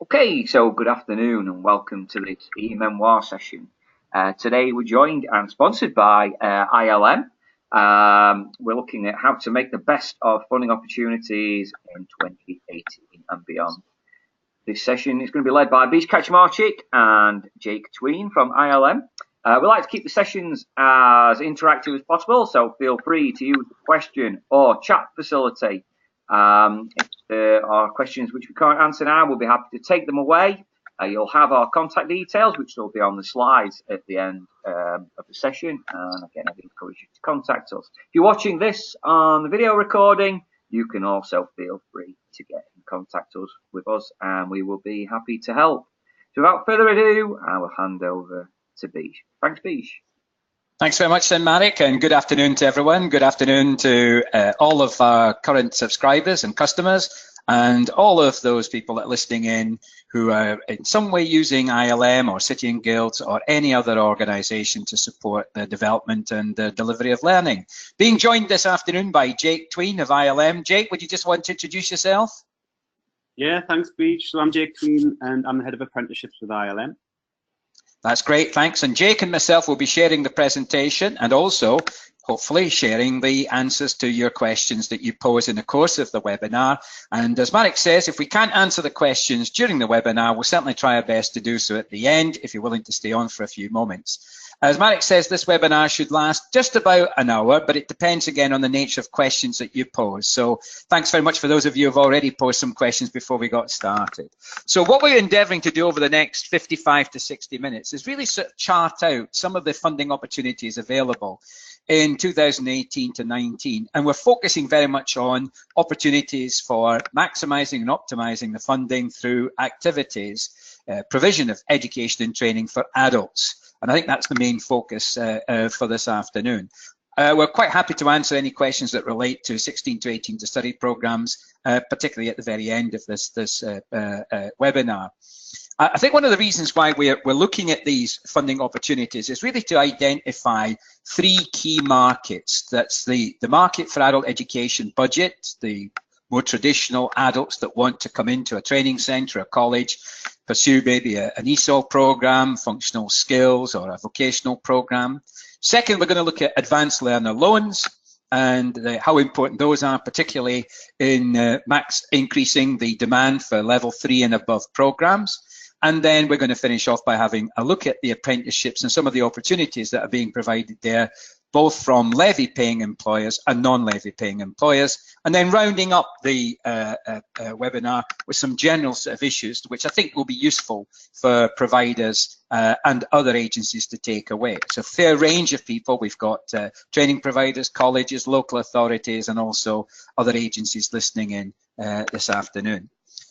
Okay, so good afternoon and welcome to this e-Memoir session. Today we're joined and sponsored by ILM. We're looking at how to make the best of funding opportunities in 2018 and beyond. This session is going to be led by Beej Kaczmarczyk and Jake Tween from ILM. We like to keep the sessions as interactive as possible, so feel free to use the question or chat facility. If there are questions which we can't answer now, we'll be happy to take them away. You'll have our contact details, which will be on the slides at the end of the session. And again, I encourage you to contact us. If you're watching this on the video recording, you can also feel free to get in contact with us, and we will be happy to help. So without further ado, I will hand over to Beej. Thanks, Beej. Thanks very much then, Marek, and good afternoon to everyone. Good afternoon to all of our current subscribers and customers, and all of those people that are listening in who are in some way using ILM or City and Guilds or any other organisation to support the development and the delivery of learning. Being joined this afternoon by Jake Tween of ILM. Jake, would you just want to introduce yourself? Yeah, thanks, Beej. So I'm Jake Tween, and I'm the head of apprenticeships with ILM. That's great, thanks. And Jake and myself will be sharing the presentation and also hopefully sharing the answers to your questions that you pose in the course of the webinar. And as Marek says, if we can't answer the questions during the webinar, we'll certainly try our best to do so at the end if you're willing to stay on for a few moments. As Marek says, this webinar should last just about an hour, but it depends again on the nature of questions that you pose. So thanks very much for those of you who have already posed some questions before we got started. So what we're endeavouring to do over the next 55 to 60 minutes is really sort of chart out some of the funding opportunities available in 2018 to 19, and we're focusing very much on opportunities for maximising and optimising the funding through activities, provision of education and training for adults. And I think that's the main focus for this afternoon. We're quite happy to answer any questions that relate to 16 to 18 to study programs, particularly at the very end of this webinar. I think one of the reasons why we're looking at these funding opportunities is really to identify three key markets. That's the market for adult education budget, the more traditional adults that want to come into a training centre, a college, pursue maybe an ESOL program, functional skills, or a vocational program. Second, we're going to look at advanced learner loans and how important those are, particularly in increasing the demand for level 3 and above programs. And then we're going to finish off by having a look at the apprenticeships and some of the opportunities that are being provided there, both from levy-paying employers and non-levy paying employers, and then rounding up the webinar with some general sort of issues which I think will be useful for providers and other agencies to take away. It's a fair range of people. We've got training providers, colleges, local authorities, and also other agencies listening in this afternoon.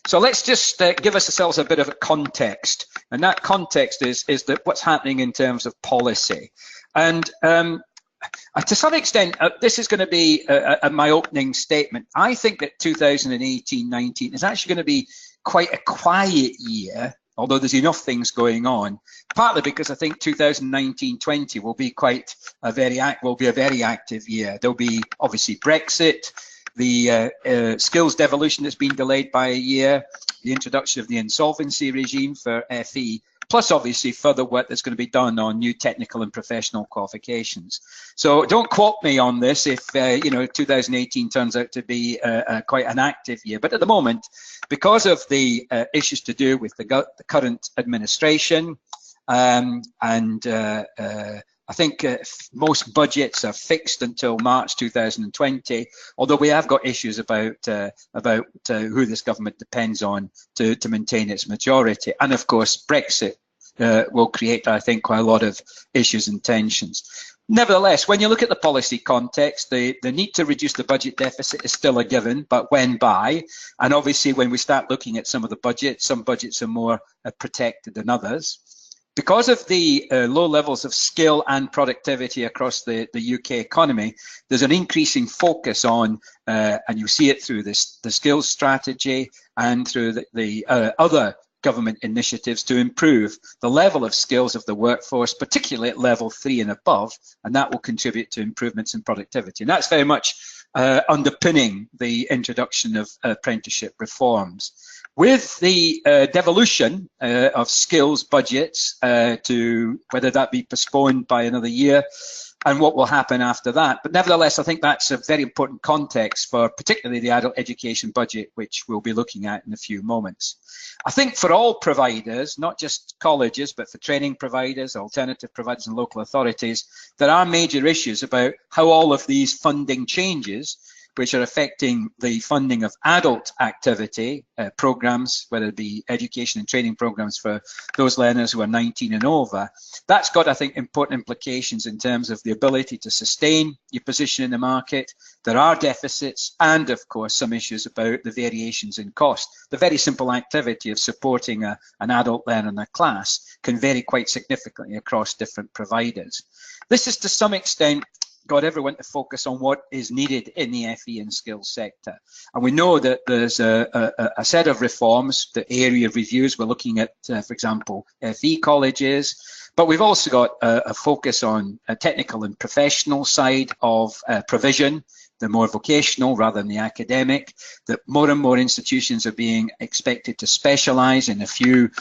So let's just give ourselves a bit of a context, and that context is that what's happening in terms of policy. And to some extent, this is going to be my opening statement. I think that 2018-19 is actually going to be quite a quiet year, although there's enough things going on, partly because I think 2019-20 will be a very active year. There'll be obviously Brexit, the skills devolution that's been delayed by a year, the introduction of the insolvency regime for FE, plus obviously further work that's going to be done on new technical and professional qualifications. So don't quote me on this if 2018 turns out to be quite an active year. But at the moment, because of the issues to do with the current administration I think most budgets are fixed until March 2020, although we have got issues about who this government depends on to maintain its majority. And of course, Brexit will create, I think, quite a lot of issues and tensions. Nevertheless, when you look at the policy context, the need to reduce the budget deficit is still a given, but when by? And obviously, when we start looking at some of the budgets, some budgets are more protected than others. Because of the low levels of skill and productivity across the UK economy, there's an increasing focus on, and you see it through the skills strategy and through the other government initiatives to improve the level of skills of the workforce, particularly at level 3 and above, and that will contribute to improvements in productivity. And that's very much underpinning the introduction of apprenticeship reforms. With the devolution of skills budgets, to whether that be postponed by another year and what will happen after that. But nevertheless, I think that's a very important context for particularly the adult education budget, which we'll be looking at in a few moments. I think for all providers, not just colleges, but for training providers, alternative providers and local authorities, there are major issues about how all of these funding changes, which are affecting the funding of adult activity programs, whether it be education and training programs for those learners who are 19 and over. That's got, I think, important implications in terms of the ability to sustain your position in the market. There are deficits and, of course, some issues about the variations in cost. The very simple activity of supporting an adult learner in a class can vary quite significantly across different providers. This is to some extent got everyone to focus on what is needed in the FE and skills sector. And we know that there's a set of reforms, the area reviews. We're looking at, for example, FE colleges, but we've also got a focus on a technical and professional side of provision, the more vocational rather than the academic, that more and more institutions are being expected to specialize in a few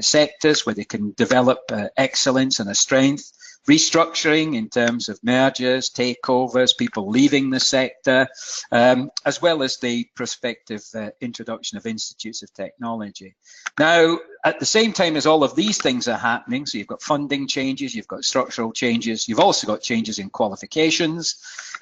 sectors where they can develop excellence and a strength. Restructuring in terms of mergers, takeovers, people leaving the sector, as well as the prospective introduction of institutes of technology. Now, at the same time as all of these things are happening, so you've got funding changes, you've got structural changes, you've also got changes in qualifications.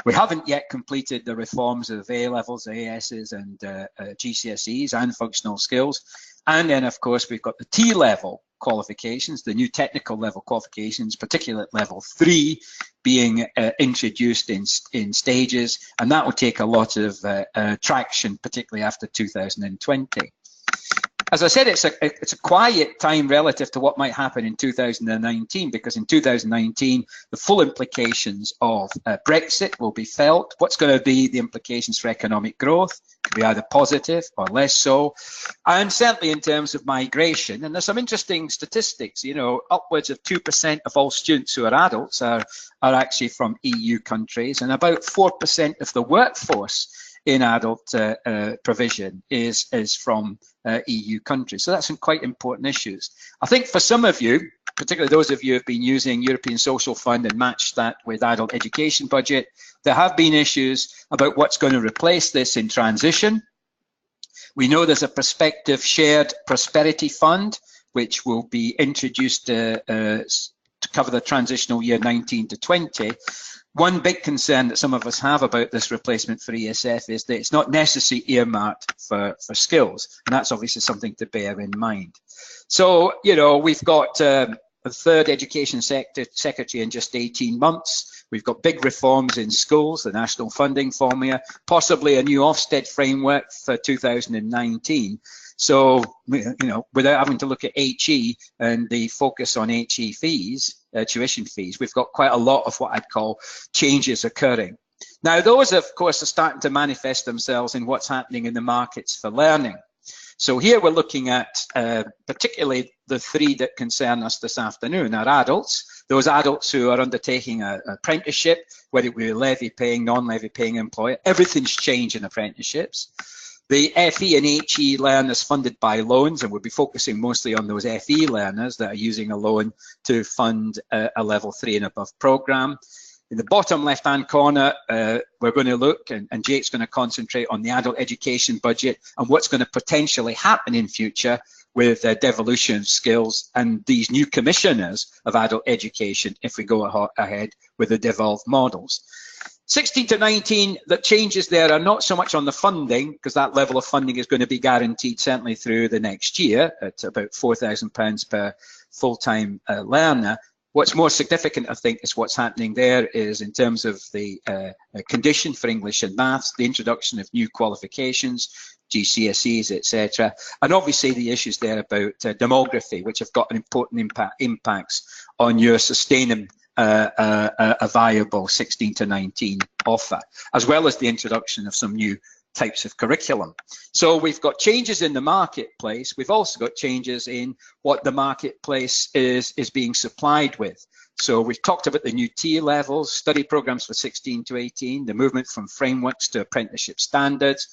We haven't yet completed the reforms of A levels, ASs and GCSEs and functional skills. And then, of course, we've got the T level qualifications, the new technical level qualifications, particularly at level 3, being introduced in stages, and that will take a lot of traction, particularly after 2020. As I said, it's a quiet time relative to what might happen in 2019, because in 2019, the full implications of Brexit will be felt. What's going to be the implications for economic growth? Could be either positive or less so. And certainly in terms of migration, and there's some interesting statistics, you know, upwards of 2% of all students who are adults are actually from EU countries, and about 4% of the workforce in adult provision is from EU countries. So that's some quite important issues. I think for some of you, particularly those of you who have been using European Social Fund and matched that with adult education budget, there have been issues about what's going to replace this in transition. We know there's a prospective shared prosperity fund, which will be introduced to cover the transitional year 19 to 20. One big concern that some of us have about this replacement for ESF is that it's not necessarily earmarked for skills, and that's obviously something to bear in mind. So, you know, we've got a third education secretary in just 18 months. We've got big reforms in schools, the national funding formula, possibly a new Ofsted framework for 2019. So, you know, without having to look at HE and the focus on HE fees, tuition fees, we've got quite a lot of what I'd call changes occurring. Now, those, of course, are starting to manifest themselves in what's happening in the markets for learning. So here we're looking at particularly the 3 that concern us this afternoon. Our adults, those adults who are undertaking an apprenticeship, whether it be levy paying, non-levy paying employer, everything's changed in apprenticeships. The FE and HE learners funded by loans, and we'll be focusing mostly on those FE learners that are using a loan to fund a level 3 and above program. In the bottom left-hand corner, we're going to look, and Jake's going to concentrate on the adult education budget and what's going to potentially happen in future with devolution skills and these new commissioners of adult education if we go ahead with the devolved models. 16 to 19, the changes there are not so much on the funding, because that level of funding is going to be guaranteed certainly through the next year at about £4,000 per full-time learner. What's more significant, I think, is what's happening there is in terms of the condition for English and maths, the introduction of new qualifications, GCSEs, etc. And obviously the issues there about demography, which have got an important impacts on your sustaining a viable 16 to 19 offer, as well as the introduction of some new types of curriculum. So we've got changes in the marketplace. We've also got changes in what the marketplace is being supplied with. So we've talked about the new T levels, study programs for 16 to 18, the movement from frameworks to apprenticeship standards.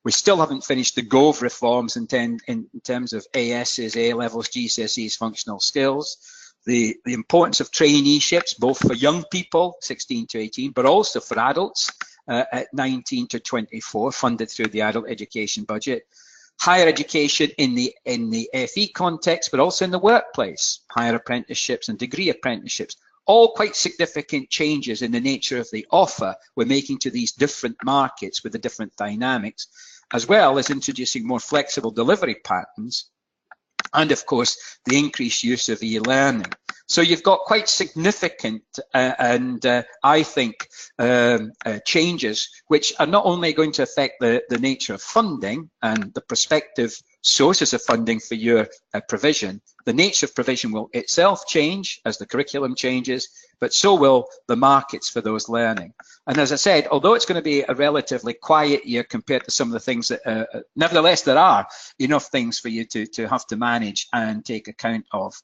We still haven't finished the GOVE reforms in terms of ASs, A-levels, GCSEs, functional skills. The importance of traineeships, both for young people, 16 to 18, but also for adults at 19 to 24, funded through the adult education budget. Higher education in the FE context, but also in the workplace, higher apprenticeships and degree apprenticeships, all quite significant changes in the nature of the offer we're making to these different markets with the different dynamics, as well as introducing more flexible delivery patterns, and of course the increased use of e-learning. So you've got quite significant I think changes which are not only going to affect the nature of funding and the prospective sources of funding for your provision. The nature of provision will itself change as the curriculum changes, but so will the markets for those learning. And as I said, although it's going to be a relatively quiet year compared to some of the things that, nevertheless, there are enough things for you to have to manage and take account of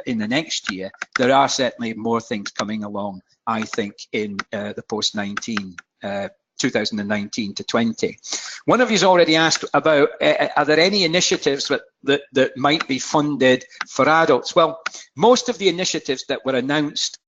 in the next year. There are certainly more things coming along, I think, in the post-19 2019 to 20. One of you's already asked about, are there any initiatives that might be funded for adults? Well, most of the initiatives that were announced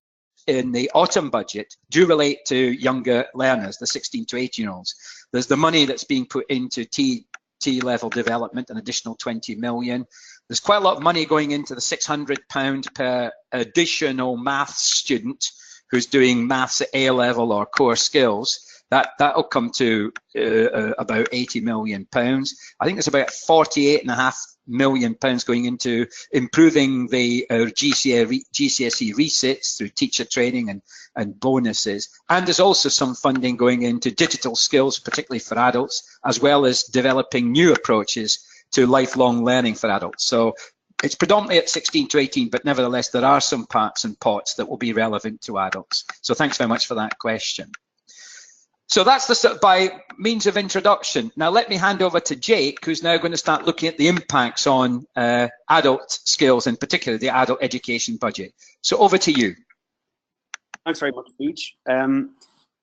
in the autumn budget do relate to younger learners, the 16 to 18-year-olds. There's the money that's being put into T-level development, an additional 20 million. There's quite a lot of money going into the £600 per additional maths student who's doing maths at A-level or core skills. That'll come to about £80 million. I think there's about £48.5 million going into improving the GCSE resits through teacher training and bonuses. And there's also some funding going into digital skills, particularly for adults, as well as developing new approaches to lifelong learning for adults. So it's predominantly at 16 to 18, but nevertheless, there are some parts and pots that will be relevant to adults. So thanks very much for that question. So that's by means of introduction. Now let me hand over to Jake, who's now going to start looking at the impacts on adult skills, in particular the adult education budget. So over to you. Thanks very much, Beej.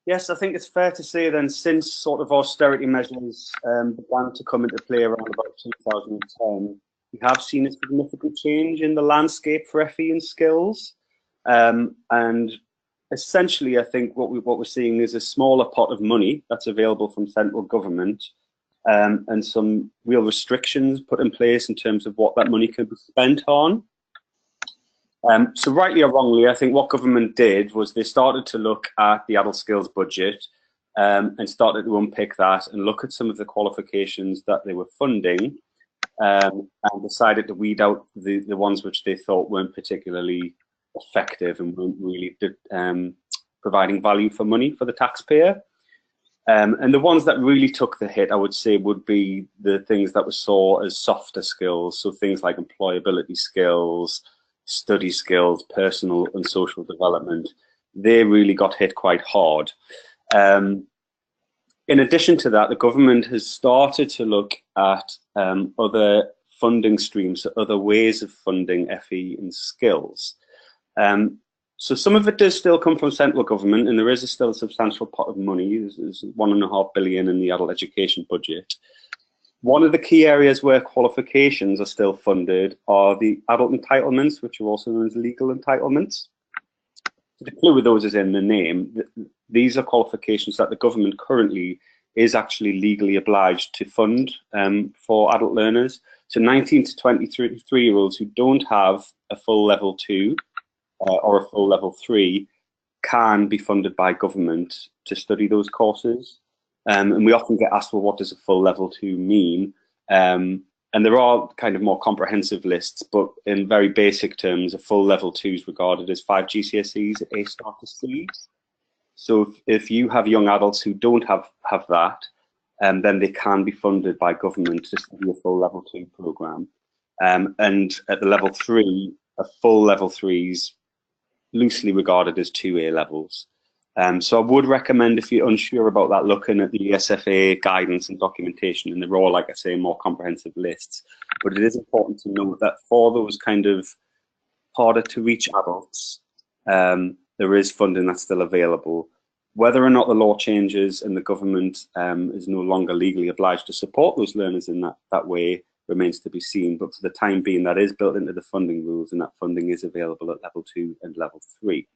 Yes, I think it's fair to say then, since sort of austerity measures began to come into play around about 2010, we have seen a significant change in the landscape for FE and skills. And essentially, I think what we're seeing is a smaller pot of money that's available from central government, and some real restrictions put in place in terms of what that money can be spent on. So rightly or wrongly, I think what government did was they started to look at the adult skills budget and started to unpick that and look at some of the qualifications that they were funding, and decided to weed out the ones which they thought weren't particularly effective and weren't really providing value for money for the taxpayer. And the ones that really took the hit, I would say, would be the things that we saw as softer skills. So things like employability skills, study skills, personal and social development. They really got hit quite hard. In addition to that, the government has started to look at other funding streams, so other ways of funding FE and skills. So some of it does still come from central government, and there is still a substantial pot of money. There's £1.5 billion in the adult education budget. One of the key areas where qualifications are still funded are the adult entitlements, which are also known as legal entitlements. The clue with those is in the name. These are qualifications that the government currently is actually legally obliged to fund for adult learners. So 19 to 23-year-olds who don't have a full level 2 or a full level 3 can be funded by government to study those courses. And we often get asked, well, what does a full level 2 mean? And there are kind of more comprehensive lists, but in very basic terms, a full level 2 is regarded as 5 GCSEs, A star to C. So if you have young adults who don't have that, then they can be funded by government to study a full level 2 program. And at the level 3, a full level 3 is loosely regarded as 2 A levels. So I would recommend, if you're unsure about that, looking at the ESFA guidance and documentation, and they're all, like I say, more comprehensive lists. But it is important to note that for those kind of harder to reach adults, there is funding that's still available. Whether or not the law changes and the government is no longer legally obliged to support those learners in that way remains to be seen. But for the time being, that is built into the funding rules, and that funding is available at level 2 and level 3.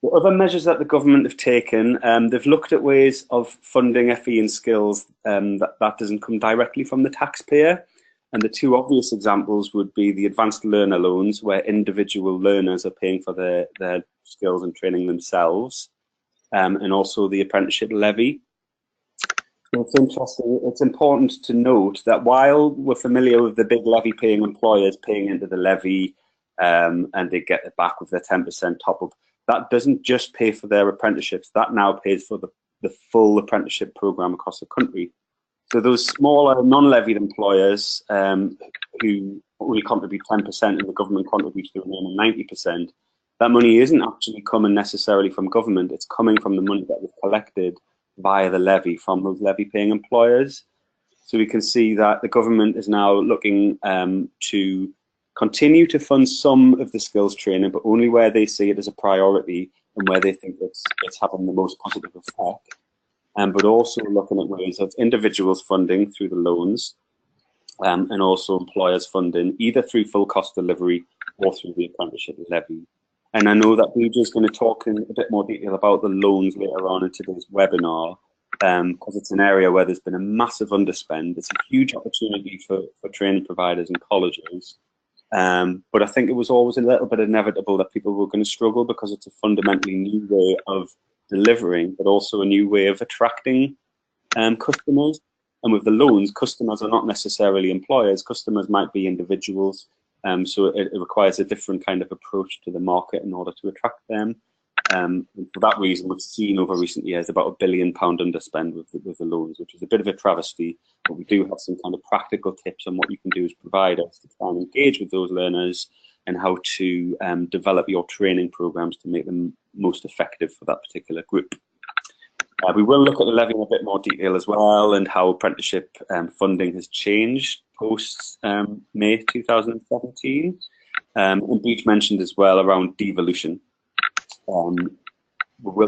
The other measures that the government have taken, they've looked at ways of funding FE and skills that doesn't come directly from the taxpayer. And the two obvious examples would be the advanced learner loans, where individual learners are paying for their skills and training themselves, and also the apprenticeship levy. So it's interesting, it's important to note that while we're familiar with the big levy paying employers paying into the levy and they get it back with their 10% top up, that doesn't just pay for their apprenticeships, that now pays for the full apprenticeship program across the country. So those smaller non-levied employers who only contribute 10% and the government contributes the remaining 90%, that money isn't actually coming necessarily from government, it's coming from the money that was collected via the levy from those levy-paying employers. So we can see that the government is now looking to continue to fund some of the skills training, but only where they see it as a priority and where they think it's having the most positive effect. But also looking at ways of individuals funding through the loans and also employers funding either through full cost delivery or through the apprenticeship levy. And I know that Beej is going to talk in a bit more detail about the loans later on in today's webinar, because it's an area where there's been a massive underspend. It's a huge opportunity for training providers and colleges. But I think it was always a little bit inevitable that people were going to struggle because it's a fundamentally new way of delivering, but also a new way of attracting customers. And with the loans, customers are not necessarily employers. Customers might be individuals. So it requires a different kind of approach to the market in order to attract them. And for that reason, we've seen over recent years about £1 billion underspend with the loans, which is a bit of a travesty. But we do have some kind of practical tips on what you can do as providers to try and engage with those learners and how to develop your training programs to make them most effective for that particular group. We will look at the levy in a bit more detail as well and how apprenticeship funding has changed post May 2017. And Beej mentioned as well around devolution. We'll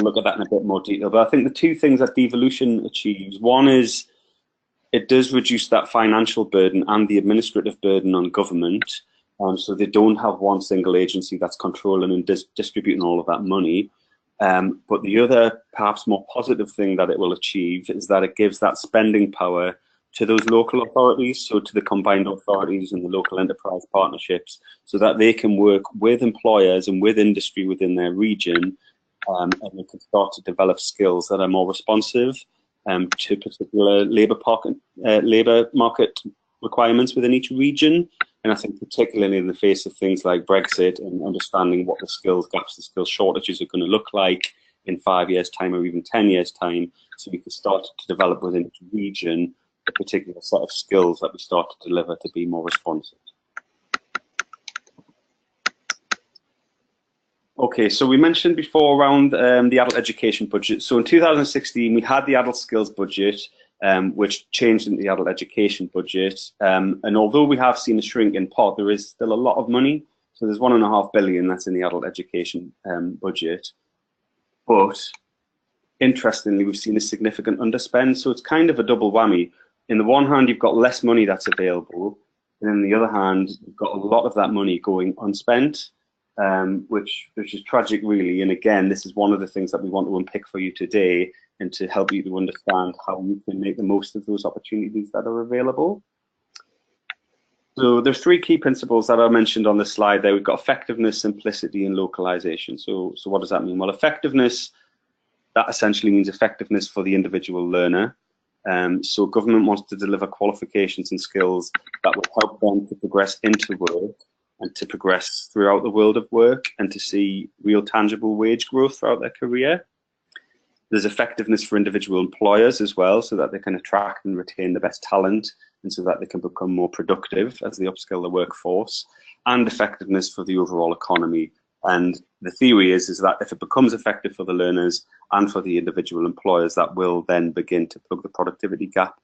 look at that in a bit more detail. But I think the two things that devolution achieves, one is it does reduce that financial burden and the administrative burden on government. So they don't have one single agency that's controlling and distributing all of that money. But the other, perhaps more positive thing that it will achieve is that it gives that spending power to those local authorities, so to the combined authorities and the local enterprise partnerships, so that they can work with employers and with industry within their region, and they can start to develop skills that are more responsive to particular labour market requirements within each region. And I think particularly in the face of things like Brexit and understanding what the skills gaps, the skills shortages are going to look like in 5 years' time or even 10 years' time, so we can start to develop within each region a particular set of skills that we start to deliver to be more responsive. Okay, so we mentioned before around the adult education budget. So in 2016, we had the adult skills budget, which changed into the adult education budget. And although we have seen a shrink in pot, there is still a lot of money. So there's £1.5 billion that's in the adult education budget. But interestingly, we've seen a significant underspend. So it's kind of a double whammy. In the one hand, you've got less money that's available. And on the other hand, you've got a lot of that money going unspent, which is tragic, really. And again, this is one of the things that we want to unpick for you today and to help you to understand how you can make the most of those opportunities that are available. So there's three key principles that are mentioned on the slide there. We've got effectiveness, simplicity, and localization. So what does that mean? Well, effectiveness, that essentially means effectiveness for the individual learner. So government wants to deliver qualifications and skills that will help them to progress into work and to progress throughout the world of work and to see real tangible wage growth throughout their career. There's effectiveness for individual employers as well, so that they can attract and retain the best talent and so that they can become more productive as they upskill the workforce, and effectiveness for the overall economy. And the theory is that if it becomes effective for the learners and for the individual employers, that will then begin to plug the productivity gap.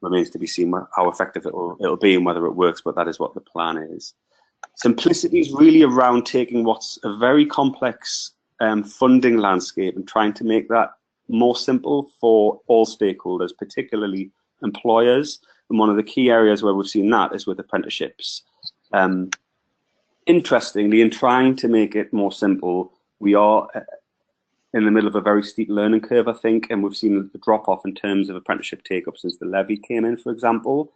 Remains to be seen how effective it'll be and whether it works, but that is what the plan is. Simplicity is really around taking what's a very complex funding landscape and trying to make that more simple for all stakeholders, particularly employers. And one of the key areas where we've seen that is with apprenticeships. Interestingly, in trying to make it more simple, we are in the middle of a very steep learning curve, I think, and we've seen a drop-off in terms of apprenticeship take-up since the levy came in, for example.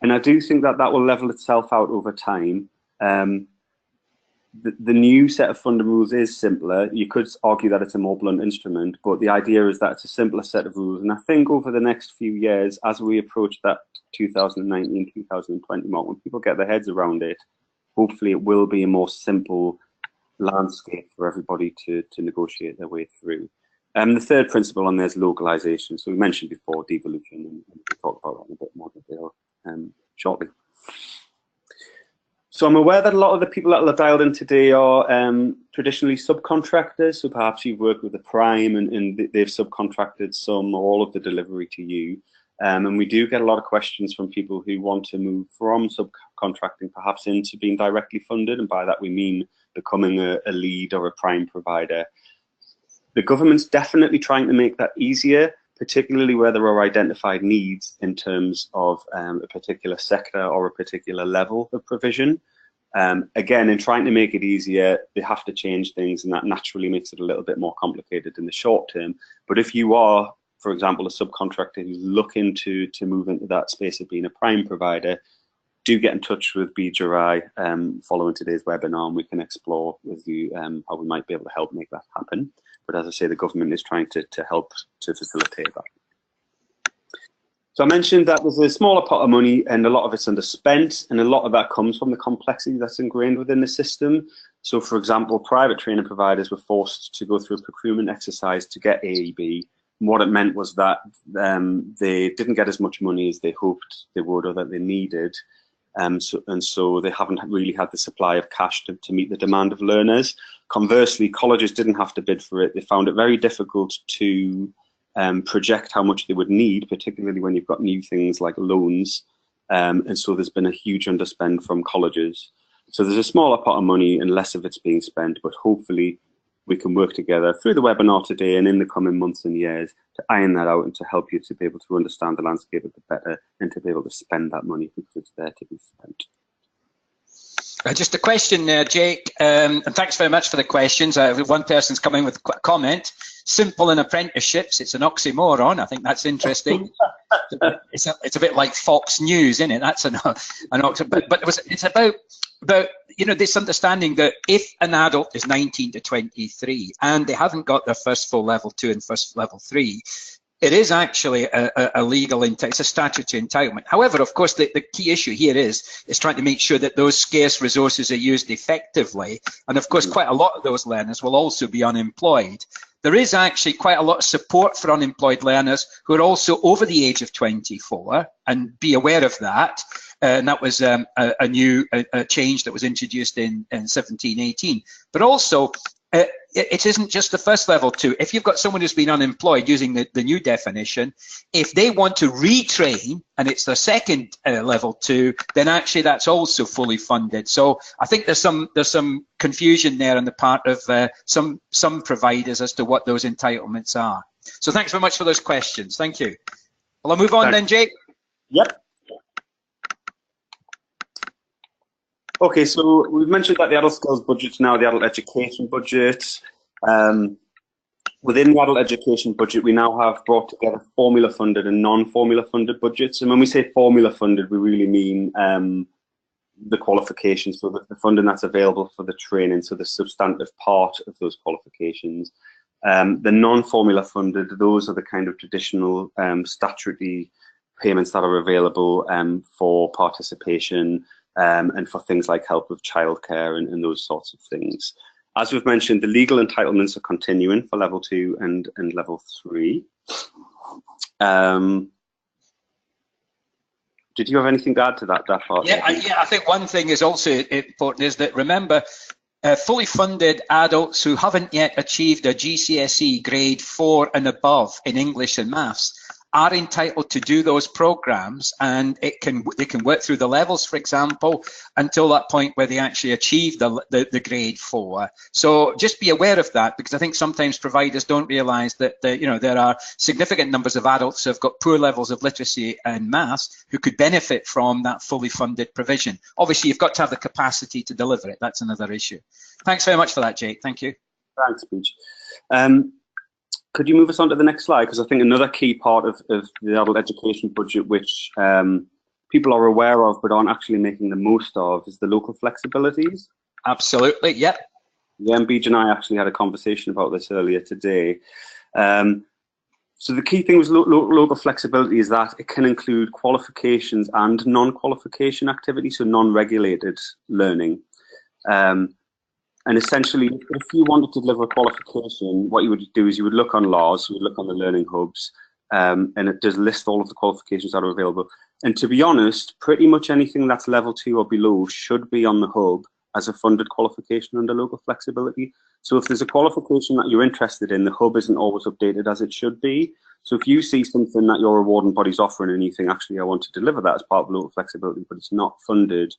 And I do think that that will level itself out over time. The new set of funding rules is simpler. You could argue that it's a more blunt instrument, but the idea is that it's a simpler set of rules. And I think over the next few years, as we approach that 2019, 2020 mark, when people get their heads around it, hopefully it will be a more simple landscape for everybody to negotiate their way through. The third principle on there is localization. So we mentioned before devolution, and we'll talk about that in a bit more detail shortly. So I'm aware that a lot of the people that are dialed in today are traditionally subcontractors. So perhaps you've worked with a prime and they've subcontracted some or all of the delivery to you. And we do get a lot of questions from people who want to move from subcontracting perhaps into being directly funded. And by that we mean becoming a lead or a prime provider. The government's definitely trying to make that easier, particularly where there are identified needs in terms of a particular sector or a particular level of provision. Again, in trying to make it easier, they have to change things, and that naturally makes it a little bit more complicated in the short term. But if you are, for example, a subcontractor who's looking to move into that space of being a prime provider, do get in touch with Beej or I following today's webinar, and we can explore with you how we might be able to help make that happen. But as I say, the government is trying to help to facilitate that. So I mentioned that there's a smaller pot of money and a lot of it's underspent, and a lot of that comes from the complexity that's ingrained within the system. So for example, private training providers were forced to go through a procurement exercise to get AEB. And what it meant was that they didn't get as much money as they hoped they would or that they needed. So they haven't really had the supply of cash to meet the demand of learners. Conversely, colleges didn't have to bid for it. They found it very difficult to project how much they would need, particularly when you've got new things like loans. And so there's been a huge underspend from colleges. So there's a smaller pot of money and less of it's being spent, but hopefully we can work together through the webinar today and in the coming months and years to iron that out and to help you to be able to understand the landscape a bit better and to be able to spend that money because it's there to be spent. Just a question, Jake, and thanks very much for the questions. One person's coming with a comment. Simple in apprenticeships, it's an oxymoron. I think that's interesting. It's a bit like Fox News, isn't it? That's an oxymoron. But it's about this understanding that if an adult is 19 to 23 and they haven't got their first full level 2 and first level 3, it is actually a legal, it's a statutory entitlement. However, of course, the key issue here is trying to make sure that those scarce resources are used effectively. And of course, quite a lot of those learners will also be unemployed. There is actually quite a lot of support for unemployed learners who are also over the age of 24, and be aware of that. And that was a new change that was introduced in 17-18. But also, it isn't just the first level 2. If you've got someone who's been unemployed using the new definition, if they want to retrain and it's their second level 2, then actually that's also fully funded. So I think there's some confusion there on the part of some providers as to what those entitlements are. So thanks very much for those questions. Thank you. Well, I'll move on then, Jake. Yep. Okay, so we've mentioned that the adult skills budget's now the adult education budget. Within the adult education budget, we now have brought together formula funded and non-formula funded budgets. And when we say formula funded, we really mean the qualifications, so the funding that's available for the training, so the substantive part of those qualifications. The non-formula funded, those are the kind of traditional statutory payments that are available for participation, and for things like help with childcare and those sorts of things. As we've mentioned, the legal entitlements are continuing for level 2 and level 3. Did you have anything to add to that part? Yeah, I think one thing is also important is that, remember, fully funded adults who haven't yet achieved a GCSE grade 4 and above in English and maths are entitled to do those programs, and they can work through the levels, for example, until that point where they actually achieve the grade 4. So just be aware of that, because I think sometimes providers don't realise that there are significant numbers of adults who have got poor levels of literacy and maths who could benefit from that fully funded provision. Obviously, you've got to have the capacity to deliver it. That's another issue. Thanks very much for that, Jake. Thank you. Thanks, Beej. Could you move us on to the next slide? Because I think another key part of the adult education budget, which people are aware of but aren't actually making the most of, is the local flexibilities. Absolutely, yep. Yeah, and Beej and I actually had a conversation about this earlier today. So the key thing with local flexibility is that it can include qualifications and non-qualification activities, so non-regulated learning. And essentially, if you wanted to deliver a qualification, what you would do is you would look on LARS, you would look on the learning hubs, and it does list all of the qualifications that are available. And to be honest, pretty much anything that's level 2 or below should be on the hub as a funded qualification under local flexibility. So if there's a qualification that you're interested in, the hub isn't always updated as it should be. So if you see something that your awarding body's offering and you think, actually, I want to deliver that as part of local flexibility, but it's not funded,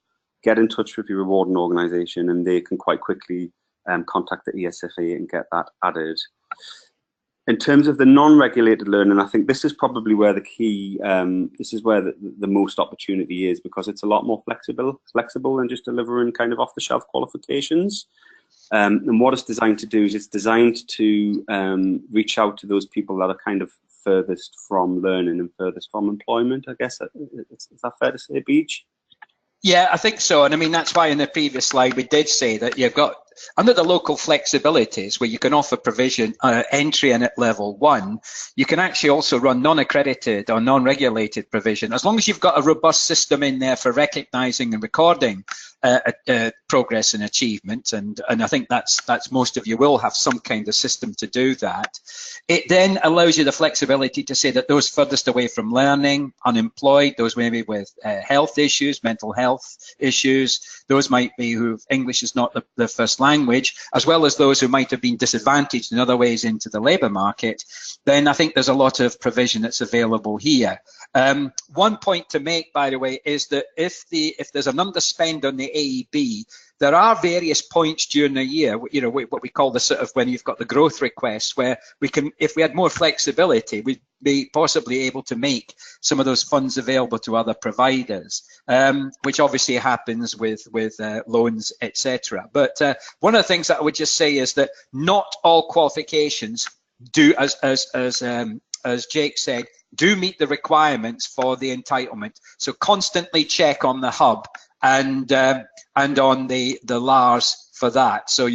get in touch with your rewarding organisation, and they can quite quickly contact the ESFA and get that added. In terms of the non-regulated learning, I think this is probably where the key, this is where the most opportunity is, because it's a lot more flexible than just delivering kind of off-the-shelf qualifications. And what it's designed to do is it's designed to reach out to those people that are kind of furthest from learning and furthest from employment, I guess. Is that fair to say, Beej? Yeah, I think so. And I mean, that's why in the previous slide we did say that you've got, under the local flexibilities, where you can offer provision entry in at level 1, you can actually also run non-accredited or non-regulated provision, as long as you've got a robust system in there for recognising and recording progress and achievement. And I think that's most of you will have some kind of system to do that. It then allows you the flexibility to say that those furthest away from learning, unemployed, those maybe with health issues, mental health issues, those might be who English is not the first language, as well as those who might have been disadvantaged in other ways into the labour market, then I think there's a lot of provision that's available here. One point to make, by the way, is that if there's an underspend on the AEB, there are various points during the year, what we call the sort of, when you've got the growth requests, where we can, if we had more flexibility, we'd be possibly able to make some of those funds available to other providers, which obviously happens with loans, etc. But one of the things that I would just say is that not all qualifications do, as Jake said, do meet the requirements for the entitlement. So constantly check on the hub and on the LARS for that. So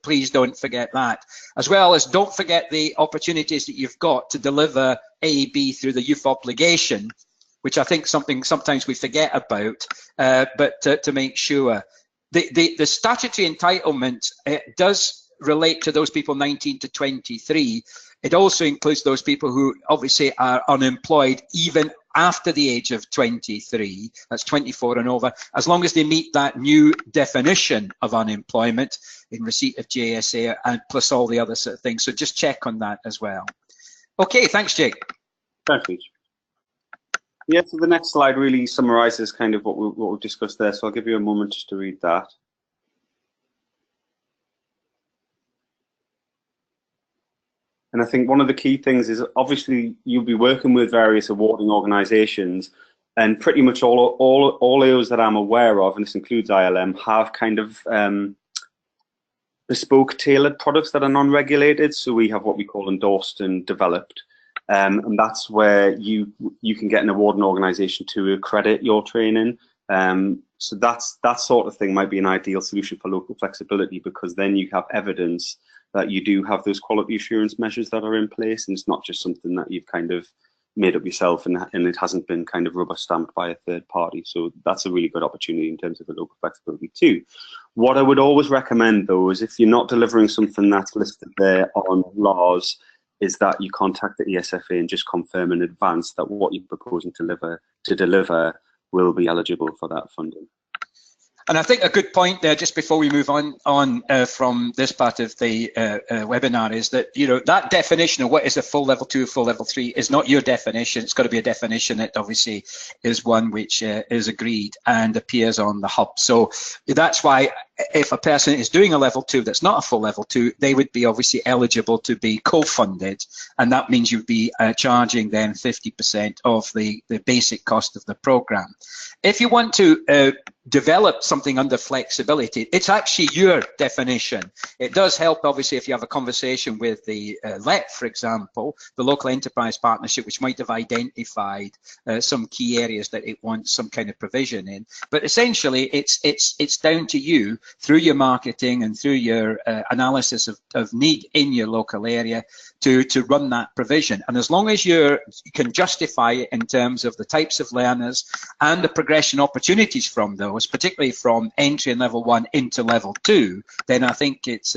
please don't forget that, as well as don't forget the opportunities that you've got to deliver AEB through the youth obligation, which I think sometimes we forget about, but to make sure the statutory entitlement, it does relate to those people 19 to 23. It also includes those people who obviously are unemployed even after the age of 23, that's 24 and over, as long as they meet that new definition of unemployment in receipt of JSA and plus all the other sort of things. So just check on that as well. Okay, thanks, Jake. Thanks, Beej. Yeah, so the next slide really summarises kind of what we've discussed there, so I'll give you a moment just to read that. And I think one of the key things is, obviously you'll be working with various awarding organisations, and pretty much all those that I'm aware of, and this includes ILM, have kind of bespoke tailored products that are non-regulated. So we have what we call endorsed and developed, and that's where you can get an awarding organisation to accredit your training. So that sort of thing might be an ideal solution for local flexibility, because then you have evidence that you do have those quality assurance measures that are in place, and it's not just something that you've kind of made up yourself and it hasn't been kind of rubber stamped by a third party. So that's a really good opportunity in terms of the local flexibility too. What I would always recommend though is, if you're not delivering something that's listed there on LARS, is that you contact the ESFA and just confirm in advance that what you're proposing to deliver will be eligible for that funding. And I think a good point there, just before we move on from this part of the webinar, is that, you know, that definition of what is a full level 2, full level 3 is not your definition. It's got to be a definition that obviously is one which is agreed and appears on the hub. So that's why if a person is doing a level 2 that's not a full level 2, they would be obviously eligible to be co-funded, and that means you'd be charging them 50% of the basic cost of the program. If you want to develop something under flexibility, it's actually your definition. It does help, obviously, if you have a conversation with the LEP, for example, the local enterprise partnership, which might have identified some key areas that it wants some kind of provision in. But essentially, it's down to you through your marketing and through your analysis of need in your local area to run that provision. And as long as you can justify it in terms of the types of learners and the progression opportunities from those, particularly from entry in level 1 into level 2, then I think it's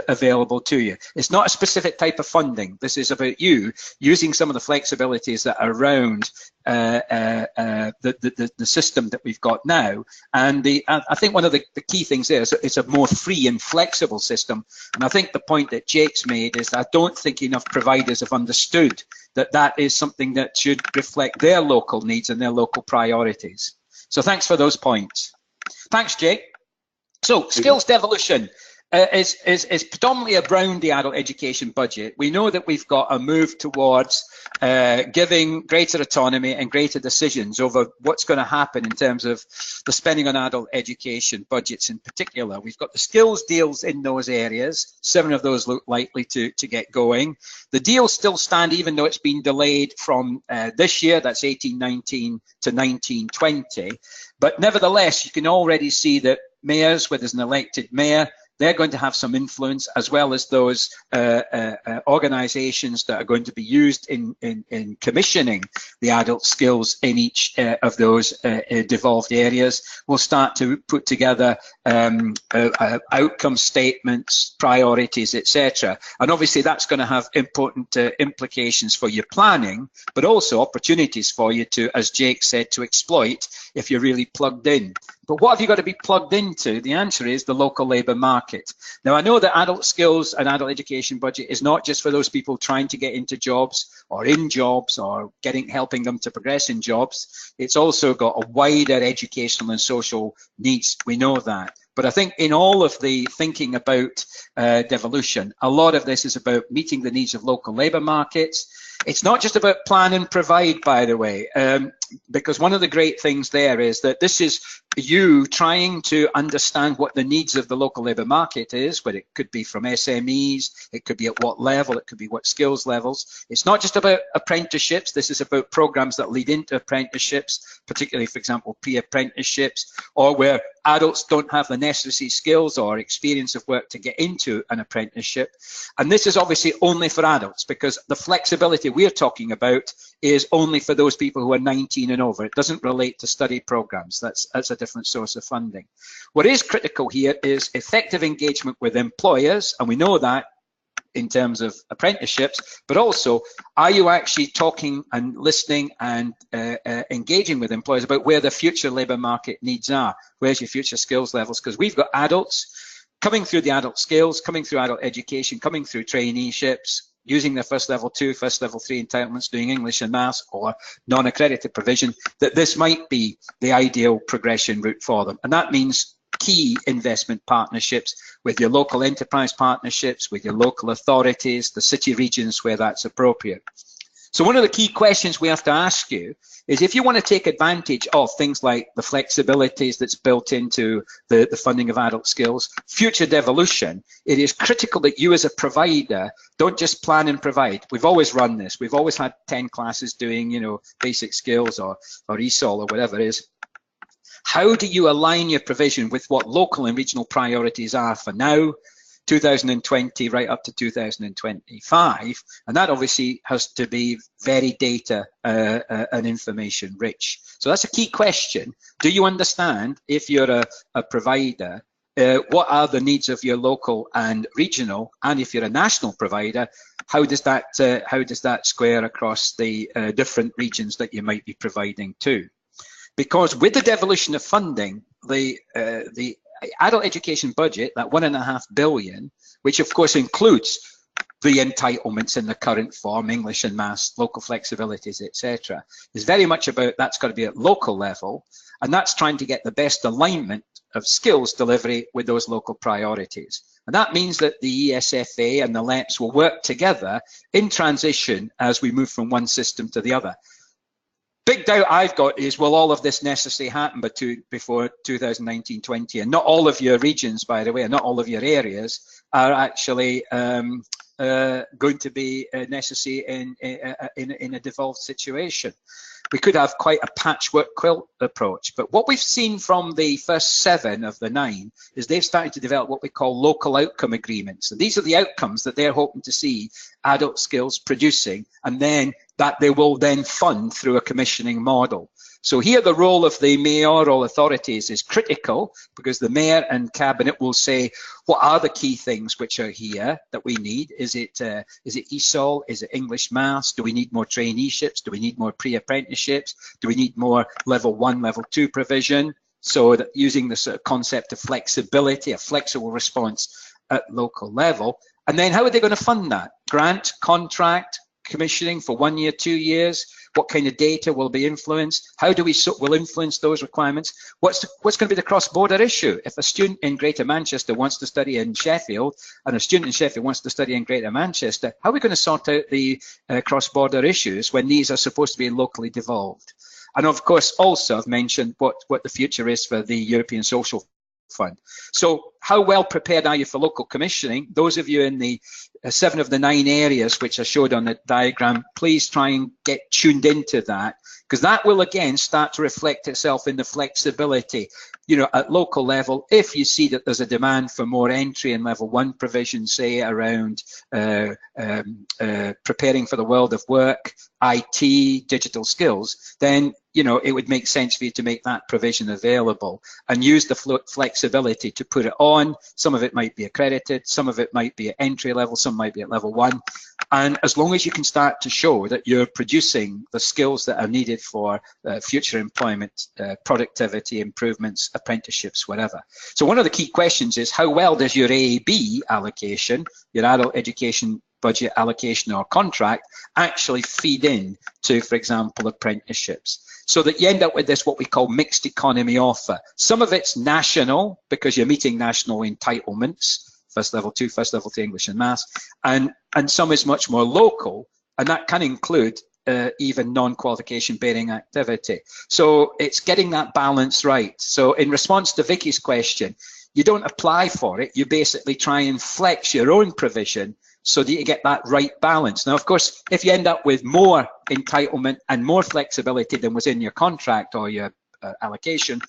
available to you. It's not a specific type of funding. This is about you using some of the flexibilities that are around the system that we've got now. And I think one of the key things there is it's a more free and flexible system. And I think the point that Jake's made is that I don't think enough providers have understood that that is something that should reflect their local needs and their local priorities. So thanks for those points. Thanks, Jake. So skills devolution is predominantly around the adult education budget. We know that we've got a move towards giving greater autonomy and greater decisions over what's going to happen in terms of the spending on adult education budgets in particular. We've got the skills deals in those areas. 7 of those look likely to get going. The deals still stand even though it's been delayed from this year, that's 18-19 to 19-20. But nevertheless, you can already see that mayors, where there's an elected mayor, they're going to have some influence, as well as those organisations that are going to be used in commissioning the adult skills in each of those devolved areas. Will start to put together outcome statements, priorities, etc. And obviously that's going to have important implications for your planning, but also opportunities for you to, as Jake said, to exploit if you're really plugged in. But what have you got to be plugged into? The answer is the local labour market. Now, I know that adult skills and adult education budget is not just for those people trying to get into jobs or in jobs or helping them to progress in jobs. It's also got a wider educational and social needs. We know that. But I think in all of the thinking about devolution, a lot of this is about meeting the needs of local labour markets. It's not just about plan and provide, by the way, because one of the great things there is that this is you trying to understand what the needs of the local labour market is, where it could be from SMEs, it could be at what level, it could be what skills levels. It's not just about apprenticeships. This is about programs that lead into apprenticeships, particularly, for example, pre-apprenticeships, or where adults don't have the necessary skills or experience of work to get into an apprenticeship. And this is obviously only for adults, because the flexibility we're talking about is only for those people who are 19 and over. It doesn't relate to study programs. That's a different source of funding. What is critical here is effective engagement with employers, and we know that in terms of apprenticeships, but also, are you actually talking and listening and engaging with employers about where the future labour market needs are? Where's your future skills levels? Because we've got adults coming through the adult skills, coming through adult education, coming through traineeships, using their first level 2, first level 3 entitlements, doing English and maths or non-accredited provision, that this might be the ideal progression route for them. And that means key investment partnerships with your local enterprise partnerships, with your local authorities, the city regions where that's appropriate. So one of the key questions we have to ask you is, if you want to take advantage of things like the flexibilities that's built into the funding of adult skills, future devolution, it is critical that you as a provider don't just plan and provide. We've always run this. We've always had 10 classes doing, you know, basic skills or ESOL or whatever it is. How do you align your provision with what local and regional priorities are for now, 2020 right up to 2025, and that obviously has to be very data and information rich. So that's a key question. Do you understand, if you're a provider, what are the needs of your local and regional, and if you're a national provider, how does that square across the different regions that you might be providing to? because with the devolution of funding, the adult education budget, that £1.5 billion, which of course includes the entitlements in the current form, English and maths, local flexibilities, etc., is very much about that's got to be at local level, and that's trying to get the best alignment of skills delivery with those local priorities. And that means that the ESFA and the LEPs will work together in transition as we move from one system to the other. Big doubt I've got is, will all of this necessarily happen before 2019-20? And not all of your regions, by the way, and not all of your areas are actually going to be necessary in a devolved situation. We could have quite a patchwork quilt approach, but what we've seen from the first 7 of the 9 is they've started to develop what we call local outcome agreements. And these are the outcomes that they're hoping to see adult skills producing, and then that they will then fund through a commissioning model. So here the role of the mayoral authorities is critical, because the mayor and cabinet will say, what are the key things which are here that we need? Is it ESOL? Is it English maths? Do we need more traineeships? Do we need more pre-apprenticeships? Do we need more level 1, level 2 provision? So that using the sort of concept of flexibility, a flexible response at local level. And then how are they going to fund that? Grant, contract, commissioning for 1 year, 2 years? What kind of data will be influenced? How do we will influence those requirements? What's going to be the cross-border issue? If a student in Greater Manchester wants to study in Sheffield and a student in Sheffield wants to study in Greater Manchester, how are we going to sort out the cross-border issues when these are supposed to be locally devolved? And of course, also I've mentioned what the future is for the European Social Fund. So how well prepared are you for local commissioning? Those of you in the 7 of the 9 areas which are showed on the diagram, please try and get tuned into that, because that will again start to reflect itself in the flexibility, you know, at local level. If you see that there's a demand for more entry in level 1 provision, say around preparing for the world of work, IT, digital skills, then you know it would make sense for you to make that provision available and use the flexibility to put it on. Some of it might be accredited, some of it might be at entry level, some might be at level 1. And as long as you can start to show that you're producing the skills that are needed for future employment, productivity improvements, apprenticeships, whatever. So one of the key questions is, how well does your AEB allocation, your adult education budget allocation or contract, actually feed in to, for example, apprenticeships? So that you end up with this, what we call mixed economy offer. Some of it's national, because you're meeting national entitlements, first level 2, first level 3 English and maths, and some is much more local, and that can include even non-qualification bearing activity. So it's getting that balance right. So in response to Vicky's question, you don't apply for it, you basically try and flex your own provision so that you get that right balance. Now, of course, if you end up with more entitlement and more flexibility than was in your contract or your allocation,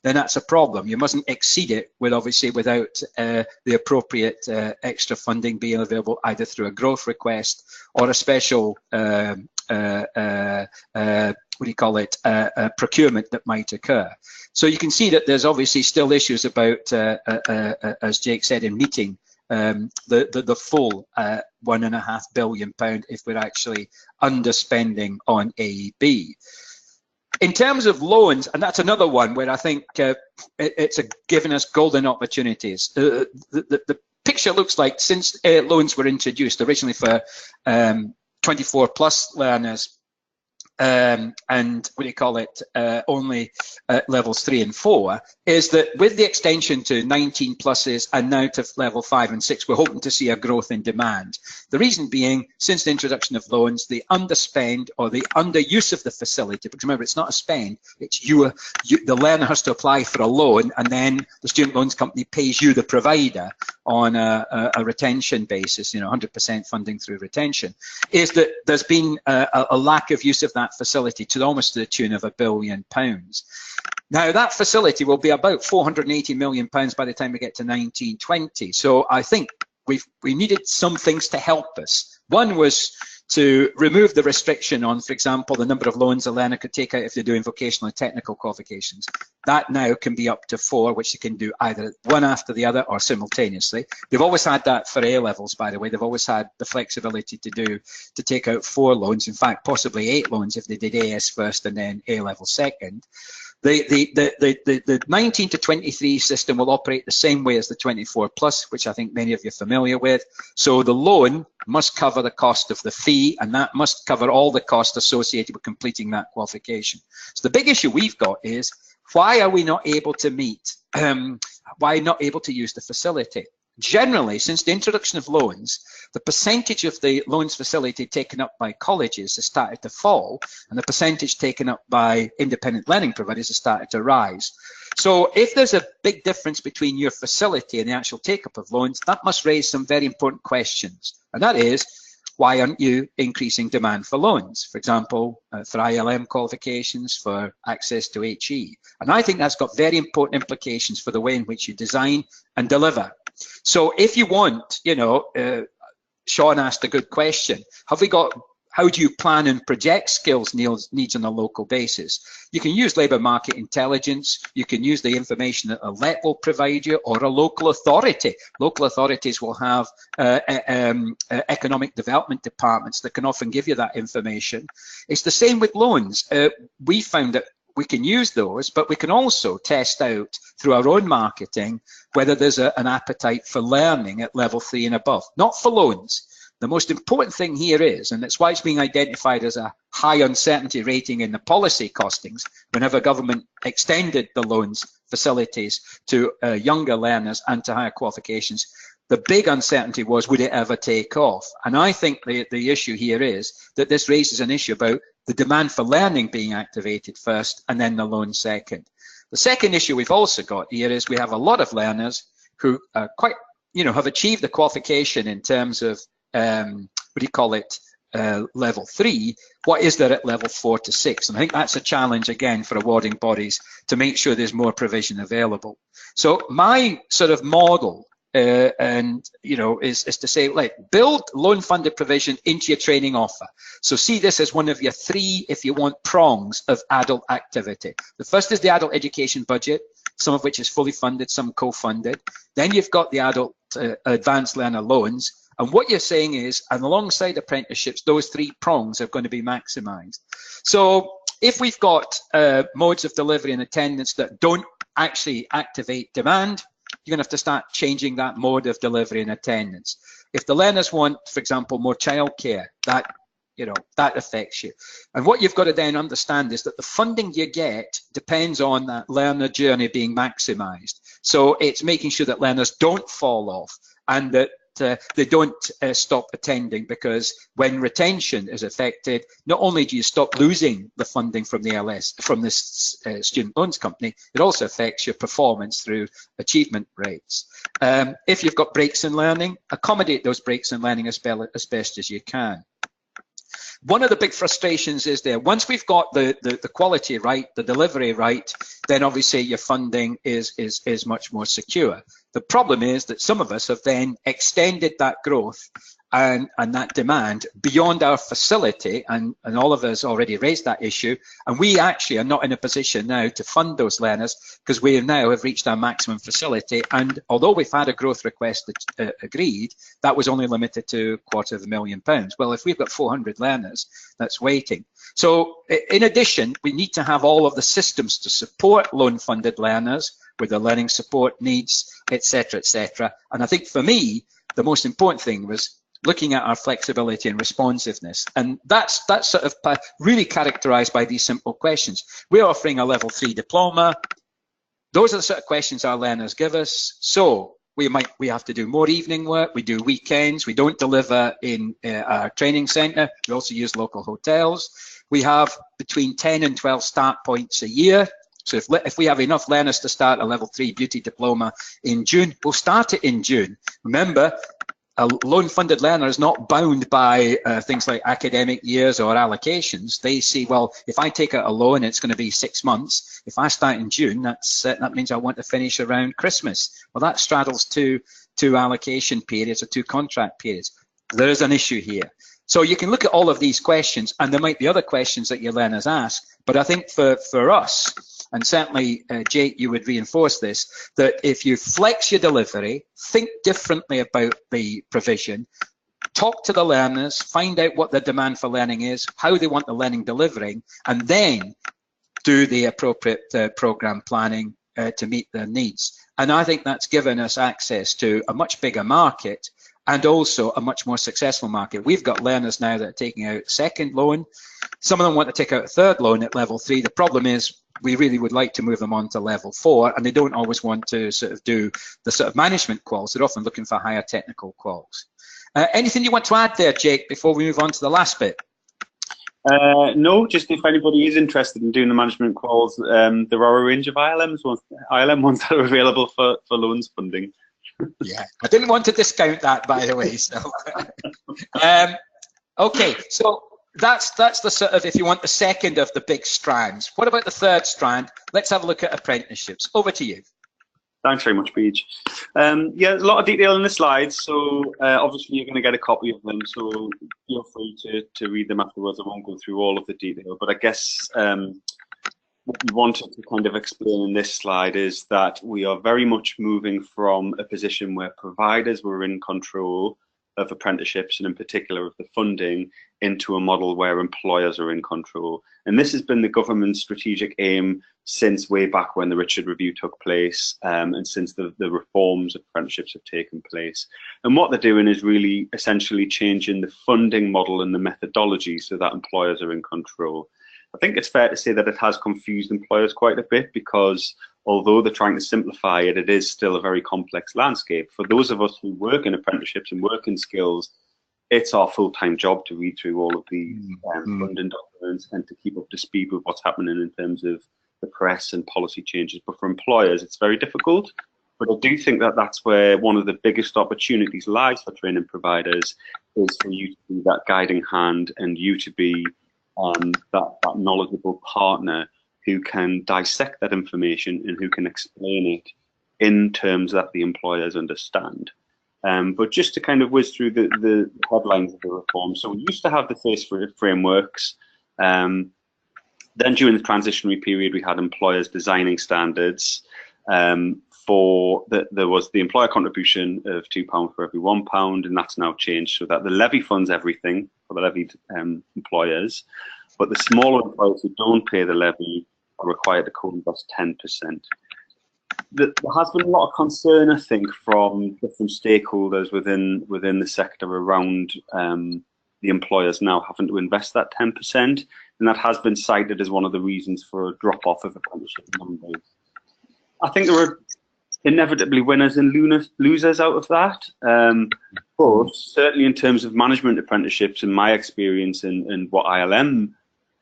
then that's a problem. You mustn't exceed it with, obviously, without the appropriate extra funding being available either through a growth request or a special procurement that might occur. So you can see that there's obviously still issues about, as Jake said, in meeting the full £1.5 billion if we're actually underspending on AEB. In terms of loans, and that's another one where I think it's given us golden opportunities. The picture looks like, since loans were introduced originally for 24 plus learners, and only levels 3 and 4, is that with the extension to 19 pluses and now to level 5 and 6, we're hoping to see a growth in demand. The reason being, since the introduction of loans, the underspend or the underuse of the facility, because remember, it's not a spend, it's the learner has to apply for a loan, and then the student loans company pays you, the provider, on a retention basis, 100% funding through retention, is that there's been a lack of use of that facility to almost the tune of £1 billion. Now that facility will be about £480 million by the time we get to 1920. So I think we needed some things to help us. One was to remove the restriction on, for example, the number of loans a learner could take out if they're doing vocational and technical qualifications. That now can be up to 4, which they can do either one after the other or simultaneously. They've always had that for A levels, by the way. They've always had the flexibility to take out 4 loans, in fact, possibly 8 loans if they did AS first and then A level second. The 19 to 23 system will operate the same way as the 24 plus, which I think many of you are familiar with. So the loan must cover the cost of the fee, and that must cover all the costs associated with completing that qualification. So the big issue we've got is, why are we not able to meet, why not able to use the facility? Generally, since the introduction of loans, the percentage of the loans facility taken up by colleges has started to fall, and the percentage taken up by independent learning providers has started to rise. So if there's a big difference between your facility and the actual take-up of loans, that must raise some very important questions. And that is, why aren't you increasing demand for loans? For example, for ILM qualifications, for access to HE. And I think that's got very important implications for the way in which you design and deliver. So if you want, you know, Sean asked a good question. How do you plan and project skills needs on a local basis? You can use labour market intelligence. You can use the information that a LET will provide you, or a local authority. Local authorities will have economic development departments that can often give you that information. It's the same with loans. We found that we can use those, but we can also test out through our own marketing whether there's an appetite for learning at level 3 and above, not for loans. The most important thing here is, and that's why it's being identified as a high uncertainty rating in the policy costings, whenever government extended the loans facilities to younger learners and to higher qualifications, the big uncertainty was, would it ever take off? And I think the issue here is that this raises an issue about the demand for learning being activated first and then the loan second. The second issue we've also got here is we have a lot of learners who are quite, you know, have achieved the qualification in terms of, what do you call it, level 3. What is there at level 4 to 6? And I think that's a challenge again for awarding bodies to make sure there's more provision available. So my sort of model and you know is to say, like, build loan funded provision into your training offer. So see this as one of your 3, if you want, prongs of adult activity. The first is the adult education budget, some of which is fully funded, some co-funded. Then you've got the adult advanced learner loans. And what you're saying is, and alongside apprenticeships, those 3 prongs are going to be maximised. So if we've got modes of delivery and attendance that don't actually activate demand, you're going to have to start changing that mode of delivery and attendance. If the learners want, for example, more childcare, that, you know, that affects you. And what you've got to then understand is that the funding you get depends on that learner journey being maximised. So it's making sure that learners don't fall off and that they don't stop attending, because when retention is affected, not only do you stop losing the funding from the LS, from this student loans company, it also affects your performance through achievement rates. If you've got breaks in learning, accommodate those breaks in learning as best as you can. One of the big frustrations is there, once we've got the quality right, the delivery right, then obviously your funding is much more secure. The problem is that some of us have then extended that growth and that demand beyond our facility, and all of us already raised that issue, and we actually are not in a position now to fund those learners because we now have reached our maximum facility, and although we've had a growth request agreed, that was only limited to £250,000. Well, if we've got 400 learners, that's waiting. So in addition, we need to have all of the systems to support loan funded learners with the learning support needs, etc., etc. And I think for me, the most important thing was looking at our flexibility and responsiveness. And that's sort of really characterized by these simple questions. We're offering a level 3 diploma. Those are the sort of questions our learners give us. So we have to do more evening work. We do weekends. We don't deliver in our training center. We also use local hotels. We have between 10 and 12 start points a year. So if we have enough learners to start a level 3 beauty diploma in June, we'll start it in June. Remember, a loan-funded learner is not bound by things like academic years or allocations. They see, well, if I take out a loan, it's going to be 6 months. If I start in June, that means I want to finish around Christmas. Well, that straddles two allocation periods or 2 contract periods. There is an issue here. So you can look at all of these questions, and there might be other questions that your learners ask, but I think for us, and certainly Jake, you would reinforce this, that if you flex your delivery, think differently about the provision, talk to the learners, find out what the demand for learning is, how they want the learning delivering, and then do the appropriate program planning to meet their needs. And I think that's given us access to a much bigger market and also a much more successful market. We've got learners now that are taking out second loan. Some of them want to take out a third loan at level 3. The problem is we really would like to move them on to level 4, and they don't always want to sort of do the sort of management quals. They're often looking for higher technical quals. Anything you want to add there, Jake, before we move on to the last bit? No, just if anybody is interested in doing the management quals, there are a range of ILM ones that are available for loans funding. Yeah, I didn't want to discount that, by the way. So, okay, so that's the sort of, if you want, the second of the big strands. What about the third strand? Let's have a look at apprenticeships. Over to you. Thanks very much, Beej. Yeah, a lot of detail in the slides, so obviously you're going to get a copy of them, so feel free to read them afterwards. I won't go through all of the detail, but I guess what we wanted to kind of explain in this slide is that we are very much moving from a position where providers were in control of apprenticeships, and in particular of the funding, into a model where employers are in control. And this has been the government's strategic aim since way back when the Richard Review took place, and since the reforms of apprenticeships have taken place. And what they're doing is really essentially changing the funding model and the methodology so that employers are in control. I think it's fair to say that it has confused employers quite a bit, because although they're trying to simplify it, it is still a very complex landscape. For those of us who work in apprenticeships and work in skills, it's our full-time job to read through all of the funding documents and to keep up to speed with what's happening in terms of the press and policy changes. But for employers, it's very difficult. But I do think that that's where one of the biggest opportunities lies for training providers, is for you to be that guiding hand and you to be that knowledgeable partner who can dissect that information and who can explain it in terms that the employers understand. But just to kind of whiz through the headlines of the reform. So we used to have the face frameworks. Then during the transitionary period, we had employers designing standards. There was the employer contribution of £2 for every £1, and that's now changed so that the levy funds everything for the levied employers. But the smaller employers who don't pay the levy are required to co-invest 10%. There has been a lot of concern, I think, from different stakeholders within the sector around the employers now having to invest that 10%, and that has been cited as one of the reasons for a drop-off of apprenticeship numbers. I think there are inevitably winners and losers out of that, but certainly in terms of management apprenticeships, in my experience and what ILM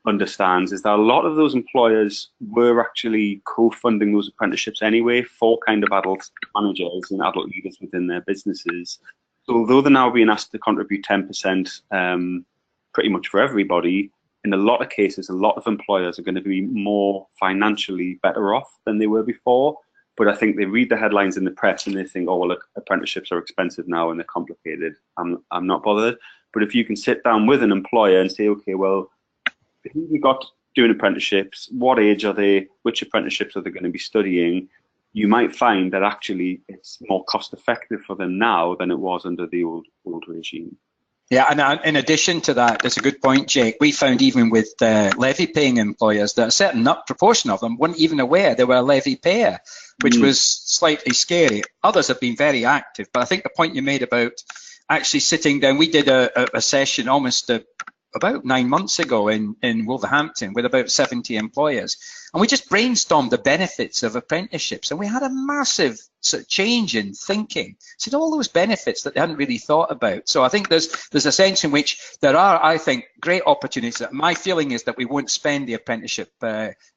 understands, is that a lot of those employers were actually co-funding those apprenticeships anyway for kind of adult managers and adult leaders within their businesses. So although they're now being asked to contribute 10% pretty much for everybody, in a lot of cases, a lot of employers are going to be more financially better off than they were before. But I think they read the headlines in the press and they think, oh, well, look, apprenticeships are expensive now and they're complicated. I'm not bothered. But if you can sit down with an employer and say, okay, well, who have you got doing apprenticeships? What age are they? Which apprenticeships are they going to be studying? You might find that actually it's more cost effective for them now than it was under the old regime. Yeah, and in addition to that, that's a good point, Jake. We found even with levy-paying employers that a certain proportion of them weren't even aware they were a levy payer, which was slightly scary. Others have been very active, but I think the point you made about actually sitting down, we did a session almost about 9 months ago in Wolverhampton with about 70 employers, and we just brainstormed the benefits of apprenticeships, and we had a massive sort of change in thinking. So all those benefits that they hadn't really thought about. So I think there's a sense in which there are, I think, great opportunities. My feeling is that we won't spend the apprenticeship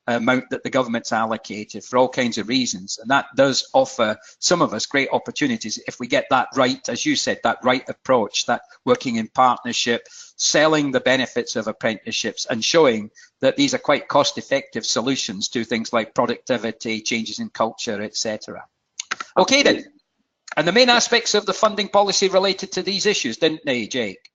amount that the government's allocated for all kinds of reasons, and that does offer some of us great opportunities if we get that right, as you said, that right approach, that working in partnership, selling the benefits of apprenticeships and showing that these are quite cost-effective solutions to things like productivity, changes in culture, etc. Okay then, and the main aspects of the funding policy related to these issues, didn't they, Jake?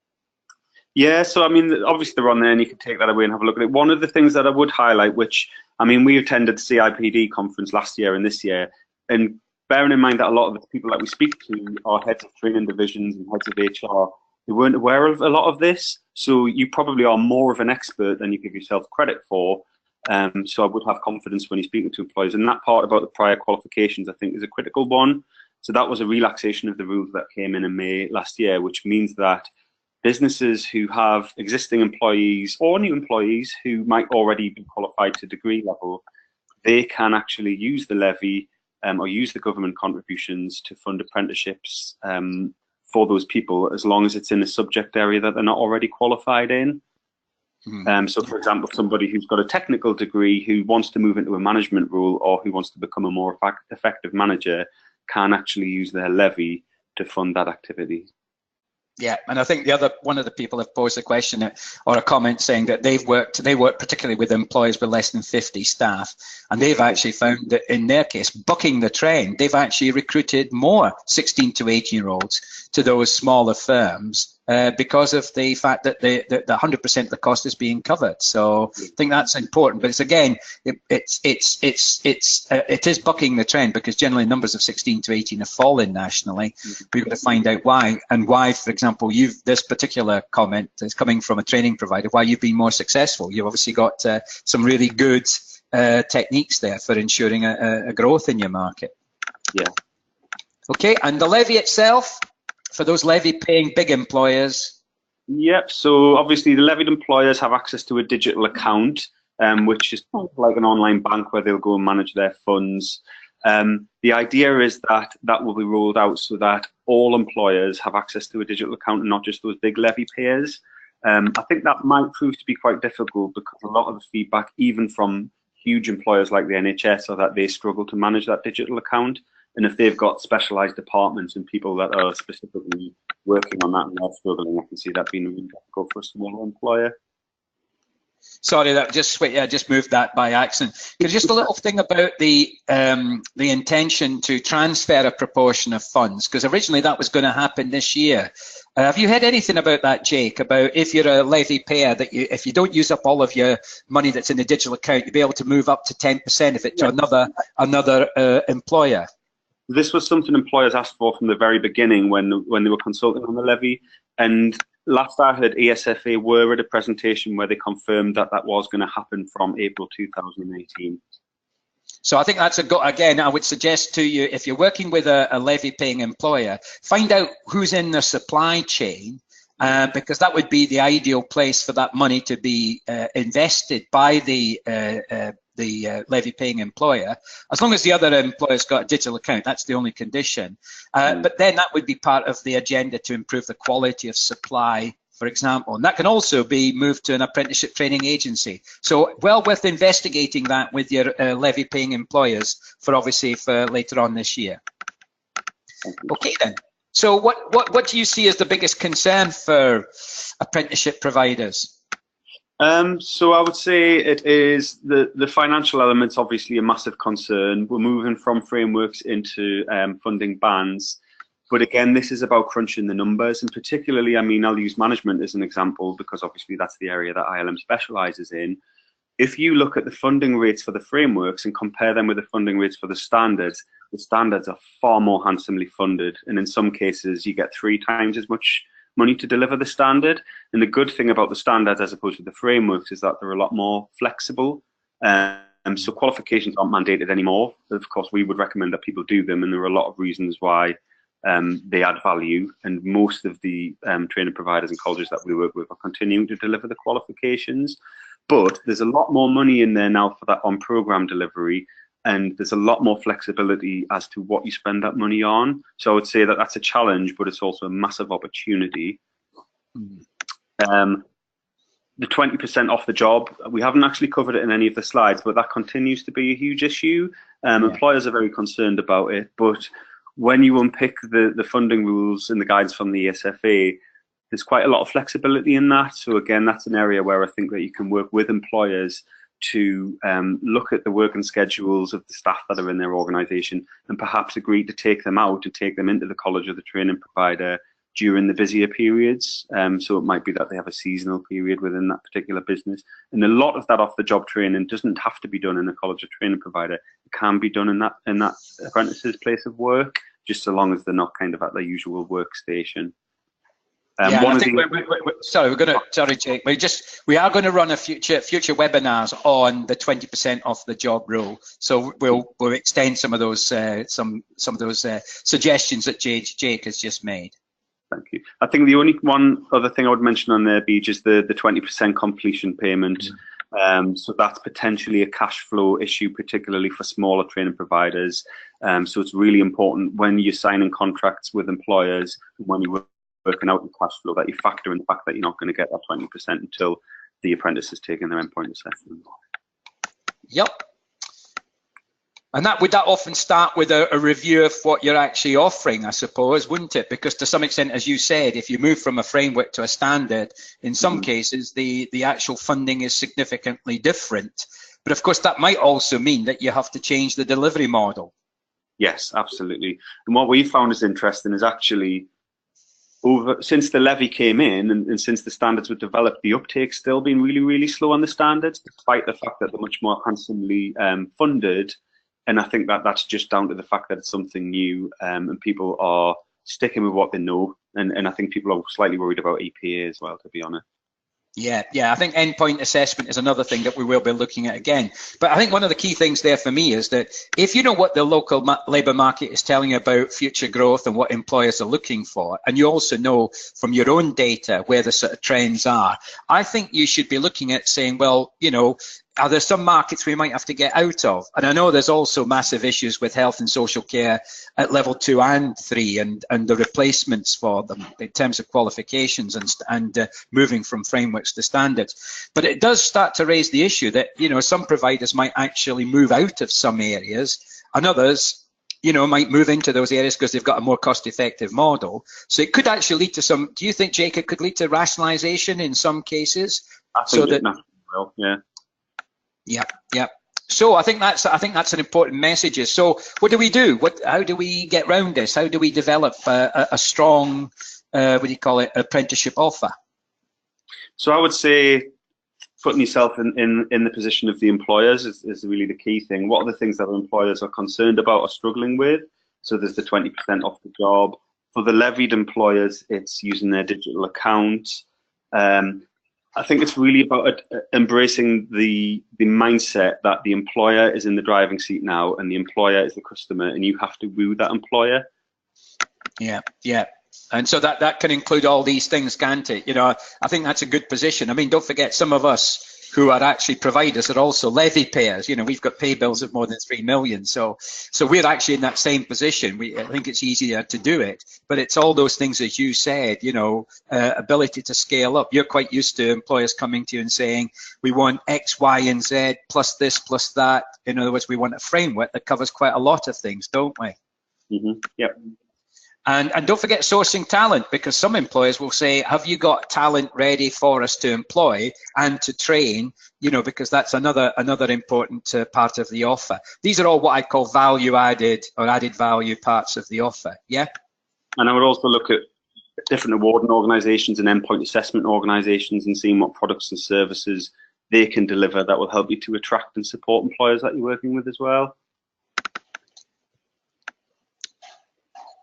Yeah, so I mean, obviously they're on there and you can take that away and have a look at it. One of the things that I would highlight, which, I mean, we attended the CIPD conference last year and this year, and bearing in mind that a lot of the people that we speak to are heads of training divisions and heads of HR, they weren't aware of a lot of this. So you probably are more of an expert than you give yourself credit for. So I would have confidence when you're speaking to employers. And that part about the prior qualifications, I think, is a critical one. So that was a relaxation of the rules that came in May last year, which means that businesses who have existing employees or new employees who might already be qualified to degree level, they can actually use the levy or use the government contributions to fund apprenticeships for those people, as long as it's in a subject area that they're not already qualified in. So, for example, somebody who's got a technical degree who wants to move into a management role or who wants to become a more effective manager can actually use their levy to fund that activity. Yeah, and I think one of the people have posed a question or a comment saying that they work particularly with employers with less than 50 staff, and they've actually found that in their case, bucking the trend, they've actually recruited more 16 to 18-year-olds to those smaller firms because of the fact that the 100% of the cost is being covered. So I think that's important. But it's again, it is bucking the trend, because generally numbers of 16 to 18 have fallen nationally. We've got to find out why, and why, for example, this particular comment is coming from a training provider, why you've been more successful. You've obviously got some really good techniques there for ensuring a growth in your market. Yeah. Okay, and the levy itself, for those levy-paying big employers? Yep, so obviously the levied employers have access to a digital account, which is kind of like an online bank where they'll go and manage their funds. The idea is that that will be rolled out so that all employers have access to a digital account and not just those big levy payers. I think that might prove to be quite difficult, because a lot of the feedback, even from huge employers like the NHS, are that they struggle to manage that digital account. And if they've got specialised departments and people that are specifically working on that and they're struggling, I can see that being really difficult for a smaller employer. Sorry, that just moved that by accident. Just a little thing about the intention to transfer a proportion of funds, because originally that was going to happen this year. Have you heard anything about that, Jake? About if you're a levy payer, that if you don't use up all of your money that's in the digital account, you'll be able to move up to 10% of it to another employer. This was something employers asked for from the very beginning when they were consulting on the levy. And last I heard, ESFA were at a presentation where they confirmed that that was going to happen from April 2018. So I think that's again, I would suggest to you, if you're working with a levy-paying employer, find out who's in the supply chain, because that would be the ideal place for that money to be invested by the levy-paying employer, as long as the other employer's got a digital account. That's the only condition. But then that would be part of the agenda to improve the quality of supply, for example. And that can also be moved to an apprenticeship training agency. So well worth investigating that with your levy-paying employers for later on this year. Okay then. So what do you see as the biggest concern for apprenticeship providers? So I would say it is the financial element's obviously a massive concern. We're moving from frameworks into funding bands. But again, this is about crunching the numbers, and particularly, I mean, I'll use management as an example, because obviously that's the area that ILM specialises in. If you look at the funding rates for the frameworks and compare them with the funding rates for the standards are far more handsomely funded. And in some cases, you get 3 times as much money to deliver the standard. And the good thing about the standards as opposed to the frameworks is that they're a lot more flexible. So qualifications aren't mandated anymore. Of course, we would recommend that people do them, and there are a lot of reasons why they add value. And most of the training providers and colleges that we work with are continuing to deliver the qualifications. But there's a lot more money in there now for that on-program delivery, and there's a lot more flexibility as to what you spend that money on. So I would say that that's a challenge, but it's also a massive opportunity. The 20% off the job, we haven't actually covered it in any of the slides, but that continues to be a huge issue. Employers are very concerned about it, but when you unpick the funding rules and the guidance from the ESFA, there's quite a lot of flexibility in that. So again, that's an area where I think that you can work with employers to look at the working schedules of the staff that are in their organisation and perhaps agree to take them out and take them into the college or the training provider during the busier periods. So it might be that they have a seasonal period within that particular business. And a lot of that off-the-job training doesn't have to be done in a college or training provider. It can be done in that apprentice's place of work, just so long as they're not kind of at their usual workstation. Yeah, I think sorry, Jake. We are going to run a future webinars on the 20% off the job rule. So we'll extend some of those some of those suggestions that Jake has just made. Thank you. I think the only one other thing I would mention on there, Beej, is the 20% completion payment. So that's potentially a cash flow issue, particularly for smaller training providers. So it's really important when you're signing contracts with employers, when you're working out the cash flow, that you factor in the fact that you're not going to get that 20% until the apprentice has taken their endpoint assessment. Yep. And would that often start with a review of what you're actually offering, I suppose, wouldn't it? Because to some extent, as you said, if you move from a framework to a standard, in some cases, the actual funding is significantly different. But of course, that might also mean that you have to change the delivery model. Yes, absolutely. And what we found is interesting is actually, since the levy came in and since the standards were developed, the uptake's still been really, really slow on the standards, despite the fact that they're much more handsomely funded. And I think that that's just down to the fact that it's something new, and people are sticking with what they know. And I think people are slightly worried about EPA as well, to be honest. Yeah, I think endpoint assessment is another thing that we will be looking at again. But I think one of the key things there for me is that if you know what the local labour market is telling you about future growth and what employers are looking for, and you also know from your own data where the sort of trends are, I think you should be looking at saying, well, you know, are there some markets we might have to get out of? And I know there's also massive issues with health and social care at level 2 and 3 and the replacements for them in terms of qualifications and moving from frameworks to standards. But it does start to raise the issue that, you know, some providers might actually move out of some areas and others, you know, might move into those areas because they've got a more cost-effective model. So it could actually lead to some, do you think, Jake, it could lead to rationalisation in some cases? I think it will, yeah. Yeah. So I think that's an important message. So what do we do? How do we get round this? How do we develop a strong, what do you call it, apprenticeship offer? So I would say putting yourself in the position of the employers is really the key thing. What are the things that employers are concerned about or struggling with? So there's the 20% off the job. For the levied employers, it's using their digital account. I think it's really about embracing the mindset that the employer is in the driving seat now and the employer is the customer, and you have to woo that employer. Yeah. And so that can include all these things, can't it? You know, I think that's a good position. I mean, don't forget, some of us who are actually providers are also levy payers. You know, we've got pay bills of more than 3 million. So we're actually in that same position. I think it's easier to do it, but it's all those things, as you said, you know, ability to scale up. You're quite used to employers coming to you and saying, we want X, Y, and Z plus this, plus that. In other words, we want a framework that covers quite a lot of things, don't we? Yep. And don't forget sourcing talent, because some employers will say, have you got talent ready for us to employ and to train, you know, because that's another important part of the offer. These are all what I call value added or added value parts of the offer. Yeah. And I would also look at different awarding organisations and endpoint assessment organisations and seeing what products and services they can deliver that will help you to attract and support employers that you're working with as well.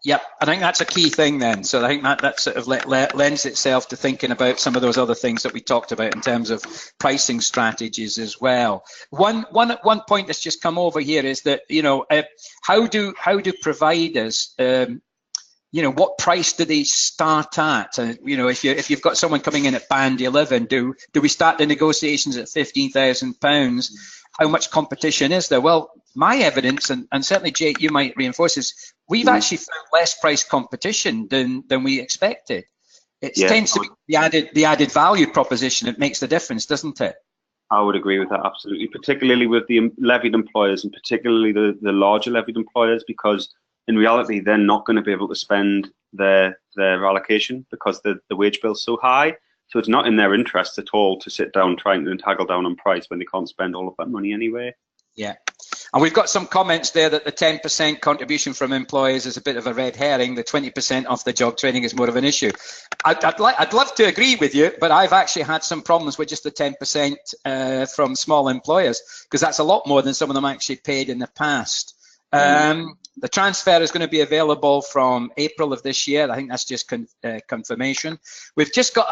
Yep, I think that's a key thing then. So I think that sort of lends itself to thinking about some of those other things that we talked about in terms of pricing strategies as well. One point that's just come over here is that, you know, how do providers, you know, what price do they start at? You know, if you've got someone coming in at band 11, do we start the negotiations at £15,000? How much competition is there? Well, my evidence, and certainly Jake, you might reinforce this, we've actually found less price competition than we expected. It tends to be the added value proposition that makes the difference, doesn't it? I would agree with that, absolutely, particularly with the levied employers and particularly the larger levied employers, because in reality, they're not going to be able to spend their allocation because the wage bill's so high. So it's not in their interest at all to sit down trying to haggle down on price when they can't spend all of that money anyway. Yeah, And we've got some comments there that the 10% contribution from employers is a bit of a red herring. The 20% off the job training is more of an issue. I'd love to agree with you, but I've actually had some problems with just the 10% from small employers, because that's a lot more than some of them actually paid in the past. The transfer is going to be available from April of this year. I think that's just confirmation. We've just got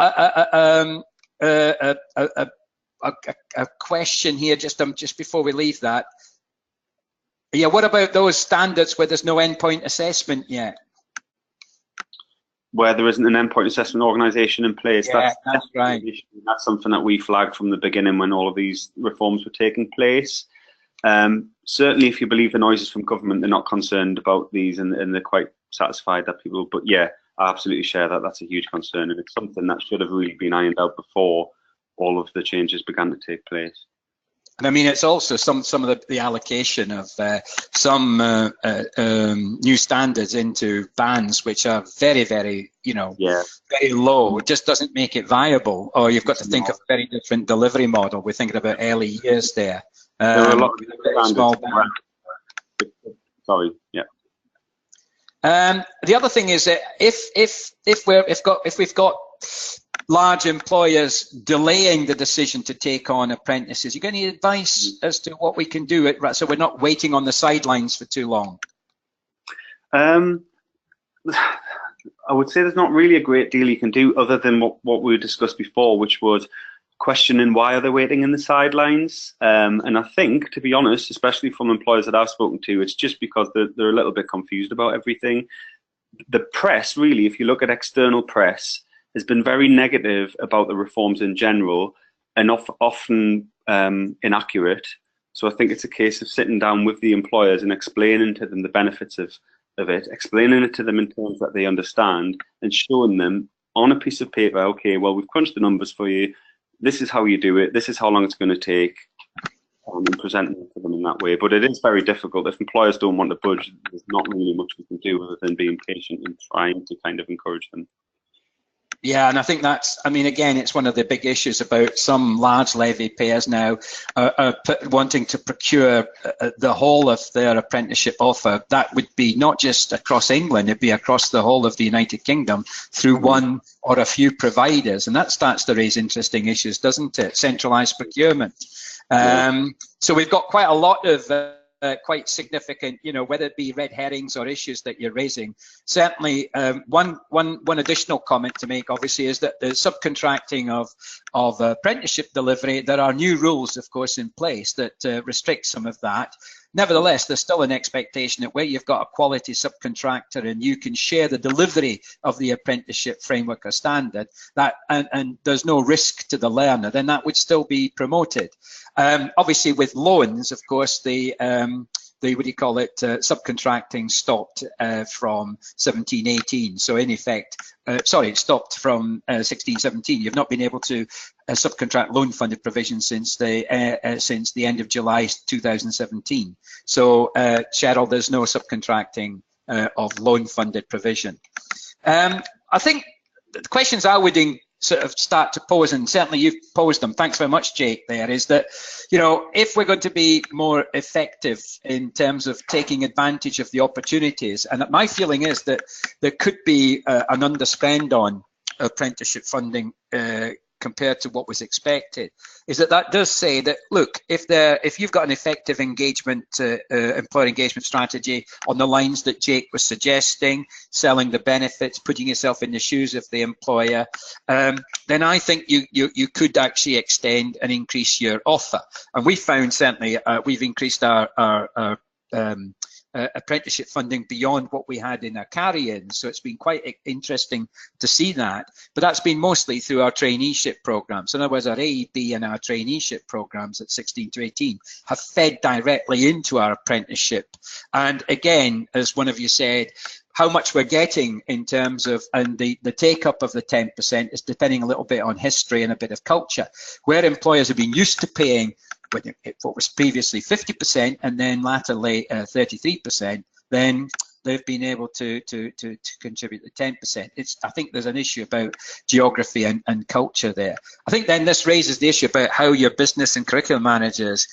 a question here just before we leave that. Yeah, what about those standards where there's no endpoint assessment yet? Where there isn't an endpoint assessment organisation in place. Yeah, that's right. That's something that we flagged from the beginning when all of these reforms were taking place. Certainly, if you believe the noises from government, they're not concerned about these, and they're quite satisfied that people. But yeah, I absolutely share that. That's a huge concern, and it's something that should have really been ironed out before all of the changes began to take place. And I mean, it's also some of the allocation of some new standards into bands, which are very, very, very low. It just doesn't make it viable. Or you've got to think of a very different delivery model. We're thinking about early years there. There are a lot of small bands. Sorry, yeah. The other thing is that if we've got large employers delaying the decision to take on apprentices, you got any advice as to what we can do so we're not waiting on the sidelines for too long? I would say there's not really a great deal you can do other than what we discussed before, which was questioning why are they waiting in the sidelines. And I think, to be honest, especially from employers that I've spoken to, it's just because they're a little bit confused about everything. The press, really, if you look at external press, has been very negative about the reforms in general, and often inaccurate. So I think it's a case of sitting down with the employers and explaining to them the benefits of it, explaining it to them in terms that they understand, and showing them on a piece of paper, okay, well, we've crunched the numbers for you, this is how you do it, this is how long it's going to take, and presenting it to them in that way. But it is very difficult. If employers don't want to budge, there's not really much we can do other than being patient and trying to kind of encourage them. Yeah, and I think that's, I mean, again, it's one of the big issues about some large levy payers now wanting to procure the whole of their apprenticeship offer. That would be not just across England, it'd be across the whole of the United Kingdom through one or a few providers. And that starts to raise interesting issues, doesn't it? Centralised procurement. So we've got quite a lot of quite significant, whether it be red herrings or issues that you're raising. Certainly, one additional comment to make, obviously, is that the subcontracting of apprenticeship delivery, there are new rules, of course, in place that restrict some of that. Nevertheless, there's still an expectation that where you've got a quality subcontractor and you can share the delivery of the apprenticeship framework or standard, and there's no risk to the learner, then that would still be promoted. Obviously, with loans, of course, the what do you call it, subcontracting stopped from 17-18. So in effect, sorry, it stopped from 16-17. You've not been able to subcontract loan funded provision since the end of July 2017. So Cheryl, there's no subcontracting of loan funded provision. I think the questions I would sort of start to pose, and certainly you've posed them, thanks very much, Jake, there, is that, if we're going to be more effective in terms of taking advantage of the opportunities, and my feeling is that there could be an underspend on apprenticeship funding compared to what was expected, is that does say that, look, if you've got an effective employer engagement strategy on the lines that Jake was suggesting, selling the benefits, putting yourself in the shoes of the employer, then I think you could actually extend and increase your offer. And we found, certainly, we've increased our apprenticeship funding beyond what we had in our carry-ins. So it's been quite interesting to see that. But that's been mostly through our traineeship programs. In other words, our AEB and our traineeship programs at 16 to 18 have fed directly into our apprenticeship. And again, as one of you said, how much we're getting in terms of, and the take-up of the 10% is depending a little bit on history and a bit of culture. Where employers have been used to paying what was previously 50% and then latterly 33%, then they've been able to contribute the 10%. I think there's an issue about geography and culture there. I think then this raises the issue about how your business and curriculum managers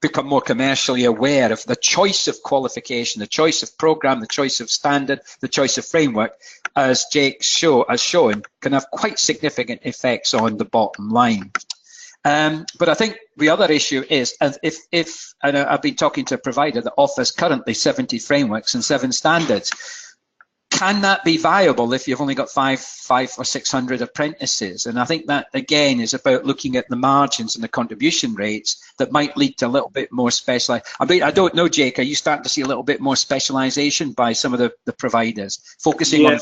become more commercially aware of the choice of qualification, the choice of program, the choice of standard, the choice of framework, as Jake has shown, can have quite significant effects on the bottom line. But I think the other issue is, if and I've been talking to a provider that offers currently 70 frameworks and 7 standards, can that be viable if you've only got 500 or 600 apprentices? And I think that, again, is about looking at the margins and the contribution rates that might lead to a little bit more specialized. I mean, I don't know, Jake, are you starting to see a little bit more specialization by some of the providers, focusing on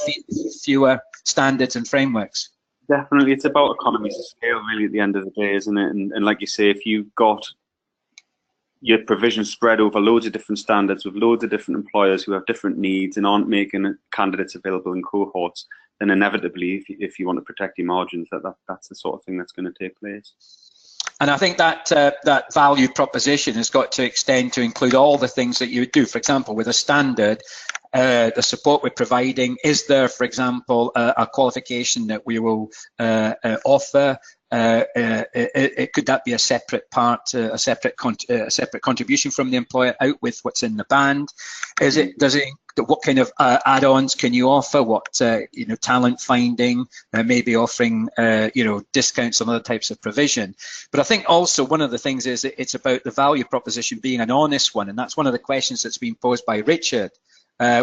fewer standards and frameworks? Definitely, it's about economies of scale, really, at the end of the day, isn't it? And like you say, if you've got your provision spread over loads of different standards with loads of different employers who have different needs and aren't making candidates available in cohorts, then inevitably, if you want to protect your margins, that's the sort of thing that's going to take place. And I think that that value proposition has got to extend to include all the things that you would do. For example, with a standard, the support we're providing, is there, for example, a qualification that we will offer? Could that be a separate part, a separate contribution from the employer out with what's in the band? What kind of add-ons can you offer? What talent finding, maybe offering discounts on other types of provision. But I think also one of the things is that it's about the value proposition being an honest one, and that's one of the questions that's been posed by Richard.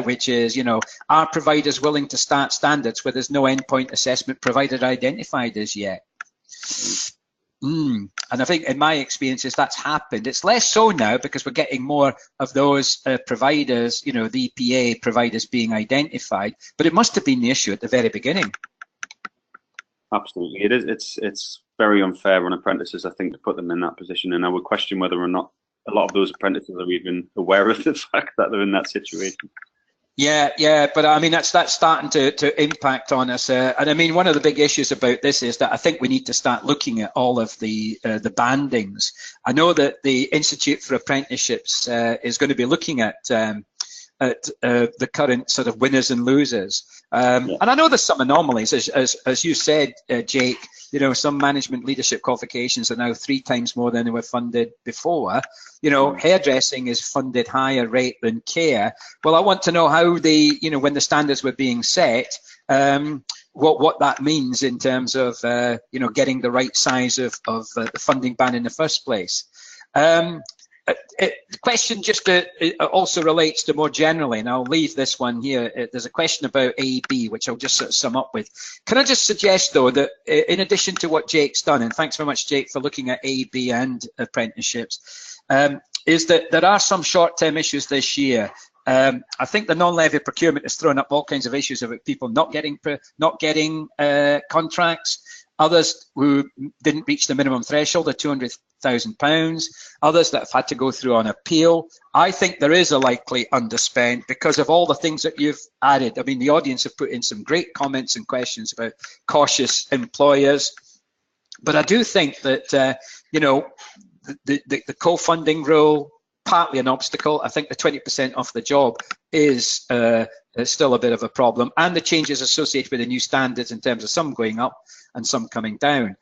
Which is, are providers willing to start standards where there's no endpoint assessment provider identified as yet? And I think in my experiences that's happened. It's less so now because we're getting more of those providers, the EPA providers being identified, but it must have been the issue at the very beginning. Absolutely, it is. It's very unfair on apprentices, I think, to put them in that position, and I would question whether or not a lot of those apprentices are even aware of the fact that they're in that situation. Yeah, but I mean that's starting to impact on us, and I mean one of the big issues about this is that I think we need to start looking at all of the bandings. I know that the Institute for Apprenticeships is going to be looking at the current sort of winners and losers, and I know there's some anomalies, as you said, Jake. Some management leadership qualifications are now 3 times more than they were funded before. Hairdressing is funded higher rate than care. Well, I want to know how when the standards were being set, what that means in terms of, getting the right size of the funding band in the first place. The question just also relates to more generally, and I'll leave this one here. There's a question about AEB, which I'll just sort of sum up with. Can I just suggest, though, that in addition to what Jake's done, and thanks very much, Jake, for looking at AEB and apprenticeships, is that there are some short-term issues this year. I think the non-levy procurement has thrown up all kinds of issues about people not getting contracts. Others who didn't reach the minimum threshold of £200,000, others that have had to go through on appeal. I think there is a likely underspend because of all the things that you've added. I mean, the audience have put in some great comments and questions about cautious employers. But I do think that, the co-funding rule, partly an obstacle. I think the 20% off the job is still a bit of a problem, and the changes associated with the new standards in terms of some going up and some coming down.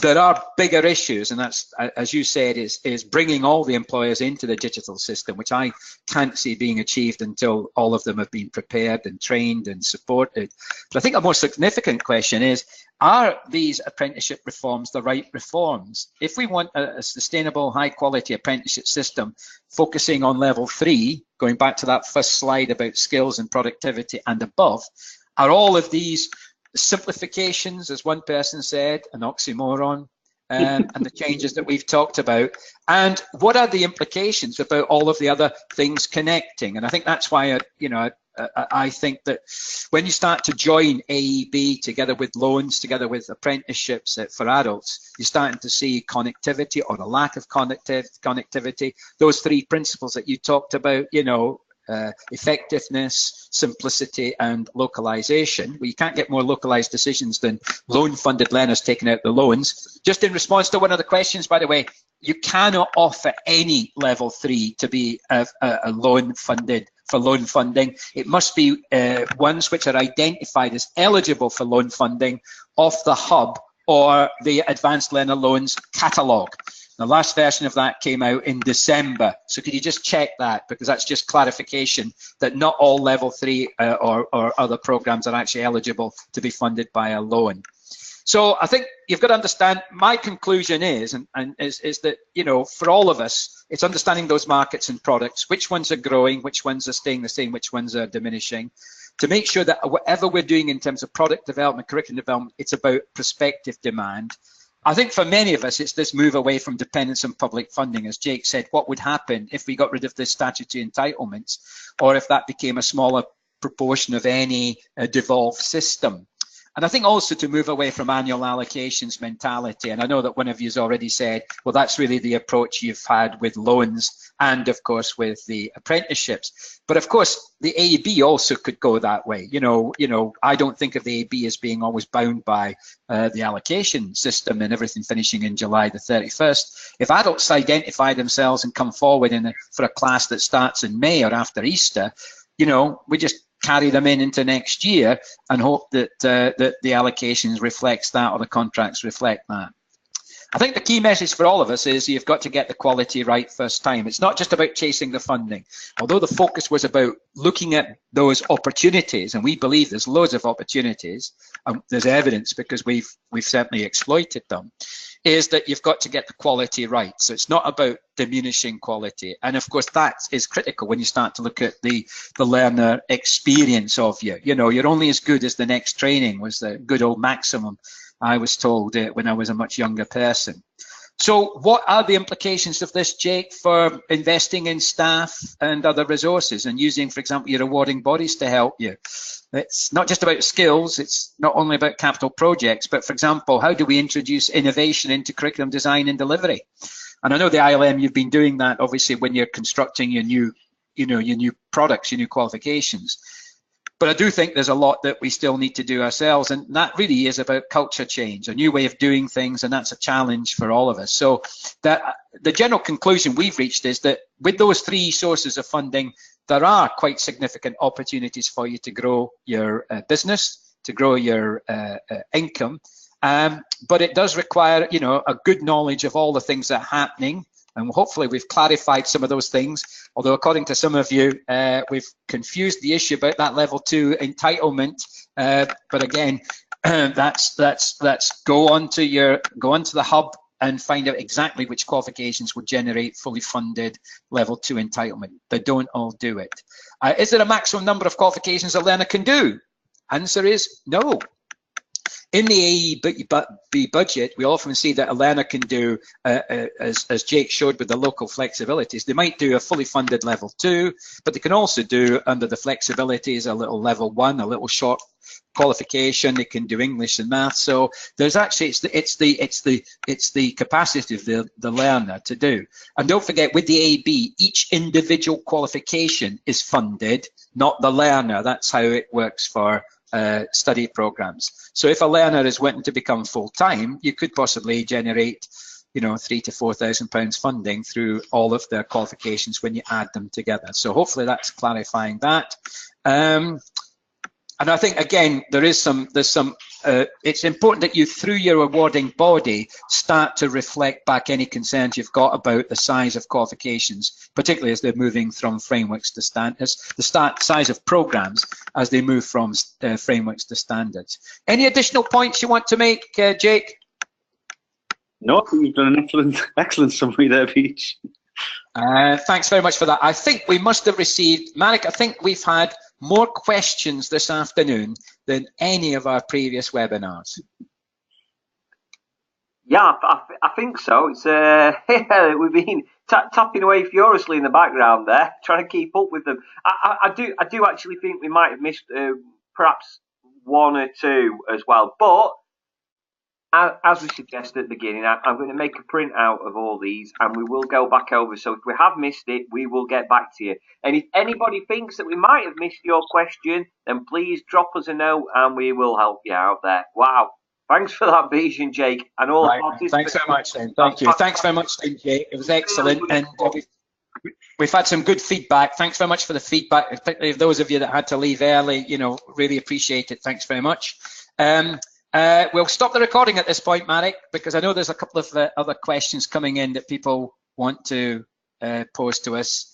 There are bigger issues, and that's, as you said, is bringing all the employers into the digital system, which I can't see being achieved until all of them have been prepared and trained and supported. But I think a more significant question is, are these apprenticeship reforms the right reforms? If we want a sustainable, high-quality apprenticeship system focusing on level 3, going back to that first slide about skills and productivity and above, are all of these simplifications, as one person said, an oxymoron, and the changes that we've talked about, and what are the implications about all of the other things connecting? And I think that's why I think that when you start to join AEB together with loans, together with apprenticeships for adults, you're starting to see connectivity or a lack of connectivity. Those 3 principles that you talked about, effectiveness, simplicity, and localization. Well, you can't get more localized decisions than loan-funded learners taking out the loans. Just in response to one of the questions, by the way, you cannot offer any level 3 to be a loan funded for loan funding. It must be ones which are identified as eligible for loan funding off the hub or the Advanced Learner Loans catalogue. The last version of that came out in December. So could you just check that? Because that's just clarification that not all level 3 or other programs are actually eligible to be funded by a loan. So I think you've got to understand, my conclusion is, is that, you know, for all of us, it's understanding those markets and products, which ones are growing, which ones are staying the same, which ones are diminishing, to make sure that whatever we're doing in terms of product development, curriculum development, it's about prospective demand. I think for many of us, it's this move away from dependence on public funding. As Jake said, what would happen if we got rid of the statutory entitlements, or if that became a smaller proportion of any devolved system? And I think also to move away from annual allocations mentality. And I know that one of you has already said, well, that's really the approach you've had with loans and, of course, with the apprenticeships. But of course, the AEB also could go that way. You know, I don't think of the AEB as being always bound by the allocation system and everything finishing in July the 31st. If adults identify themselves and come forward for a class that starts in May or after Easter, you know, we just carry them into next year and hope that that the allocations reflects that, or the contracts reflect that. I think the key message for all of us is you've got to get the quality right first time. It's not just about chasing the funding. Although the focus was about looking at those opportunities, and we believe there's loads of opportunities, there's evidence because we've certainly exploited them, is that you've got to get the quality right. So it's not about diminishing quality. And of course, that is critical when you start to look at the learner experience of you. You know, you're only as good as the next training, was the good old maximum I was told when I was a much younger person. So what are the implications of this, Jake, for investing in staff and other resources and using, for example, your awarding bodies to help you? It's not just about skills, it's not only about capital projects, but for example, how do we introduce innovation into curriculum design and delivery? And I know the ILM, you've been doing that obviously when you're constructing your new, you know, your new products, your new qualifications. But I do think there's a lot that we still need to do ourselves, and that really is about culture change, a new way of doing things, and that's a challenge for all of us. So that the general conclusion we've reached is that with those 3 sources of funding, there are quite significant opportunities for you to grow your business, to grow your income, but it does require, you know, a good knowledge of all the things that are happening. And hopefully we've clarified some of those things, although according to some of you, we've confused the issue about that level 2 entitlement. But again, that's go onto the hub and find out exactly which qualifications would generate fully funded level 2 entitlement. They don't all do it. Is there a maximum number of qualifications a learner can do? Answer is no. In the AEB budget, we often see that a learner can do, as Jake showed with the local flexibilities, they might do a fully funded level 2, but they can also do, under the flexibilities, a little level 1, a little short qualification. They can do English and math. So there's actually, it's the capacity of the learner to do. And don't forget, with the AEB, each individual qualification is funded, not the learner. That's how it works for study programs. So if a learner is wanting to become full-time, you could possibly generate, you know, £3,000 to £4,000 funding through all of their qualifications when you add them together. So hopefully that's clarifying that. And I think, again, there's some it's important that you, through your awarding body, start to reflect back any concerns you've got about the size of qualifications, particularly as they're moving from frameworks to standards, the size of programs as they move from frameworks to standards. Any additional points you want to make, Jake? No, I think you've done an excellent summary there, Beej. Thanks very much for that. I think we must have received, Marek, I think we've had more questions this afternoon than any of our previous webinars. Yeah, I think so. It's we've been tapping away furiously in the background there, trying to keep up with them. I do actually think we might have missed perhaps 1 or 2 as well, but as we suggested at the beginning, I'm going to make a print out of all these and we will go back over. So if we have missed it, we will get back to you. And if anybody thinks that we might have missed your question, then please drop us a note and we will help you out there. Wow. Thanks for that, Beej and Jake. And all Thanks very much, then. Thank you. Thanks very much, Jake. It was excellent. And we've had some good feedback. Thanks very much for the feedback, particularly those of you that had to leave early. You know, really appreciate it. Thanks very much. We'll stop the recording at this point, Marek, because I know there's a couple of other questions coming in that people want to pose to us.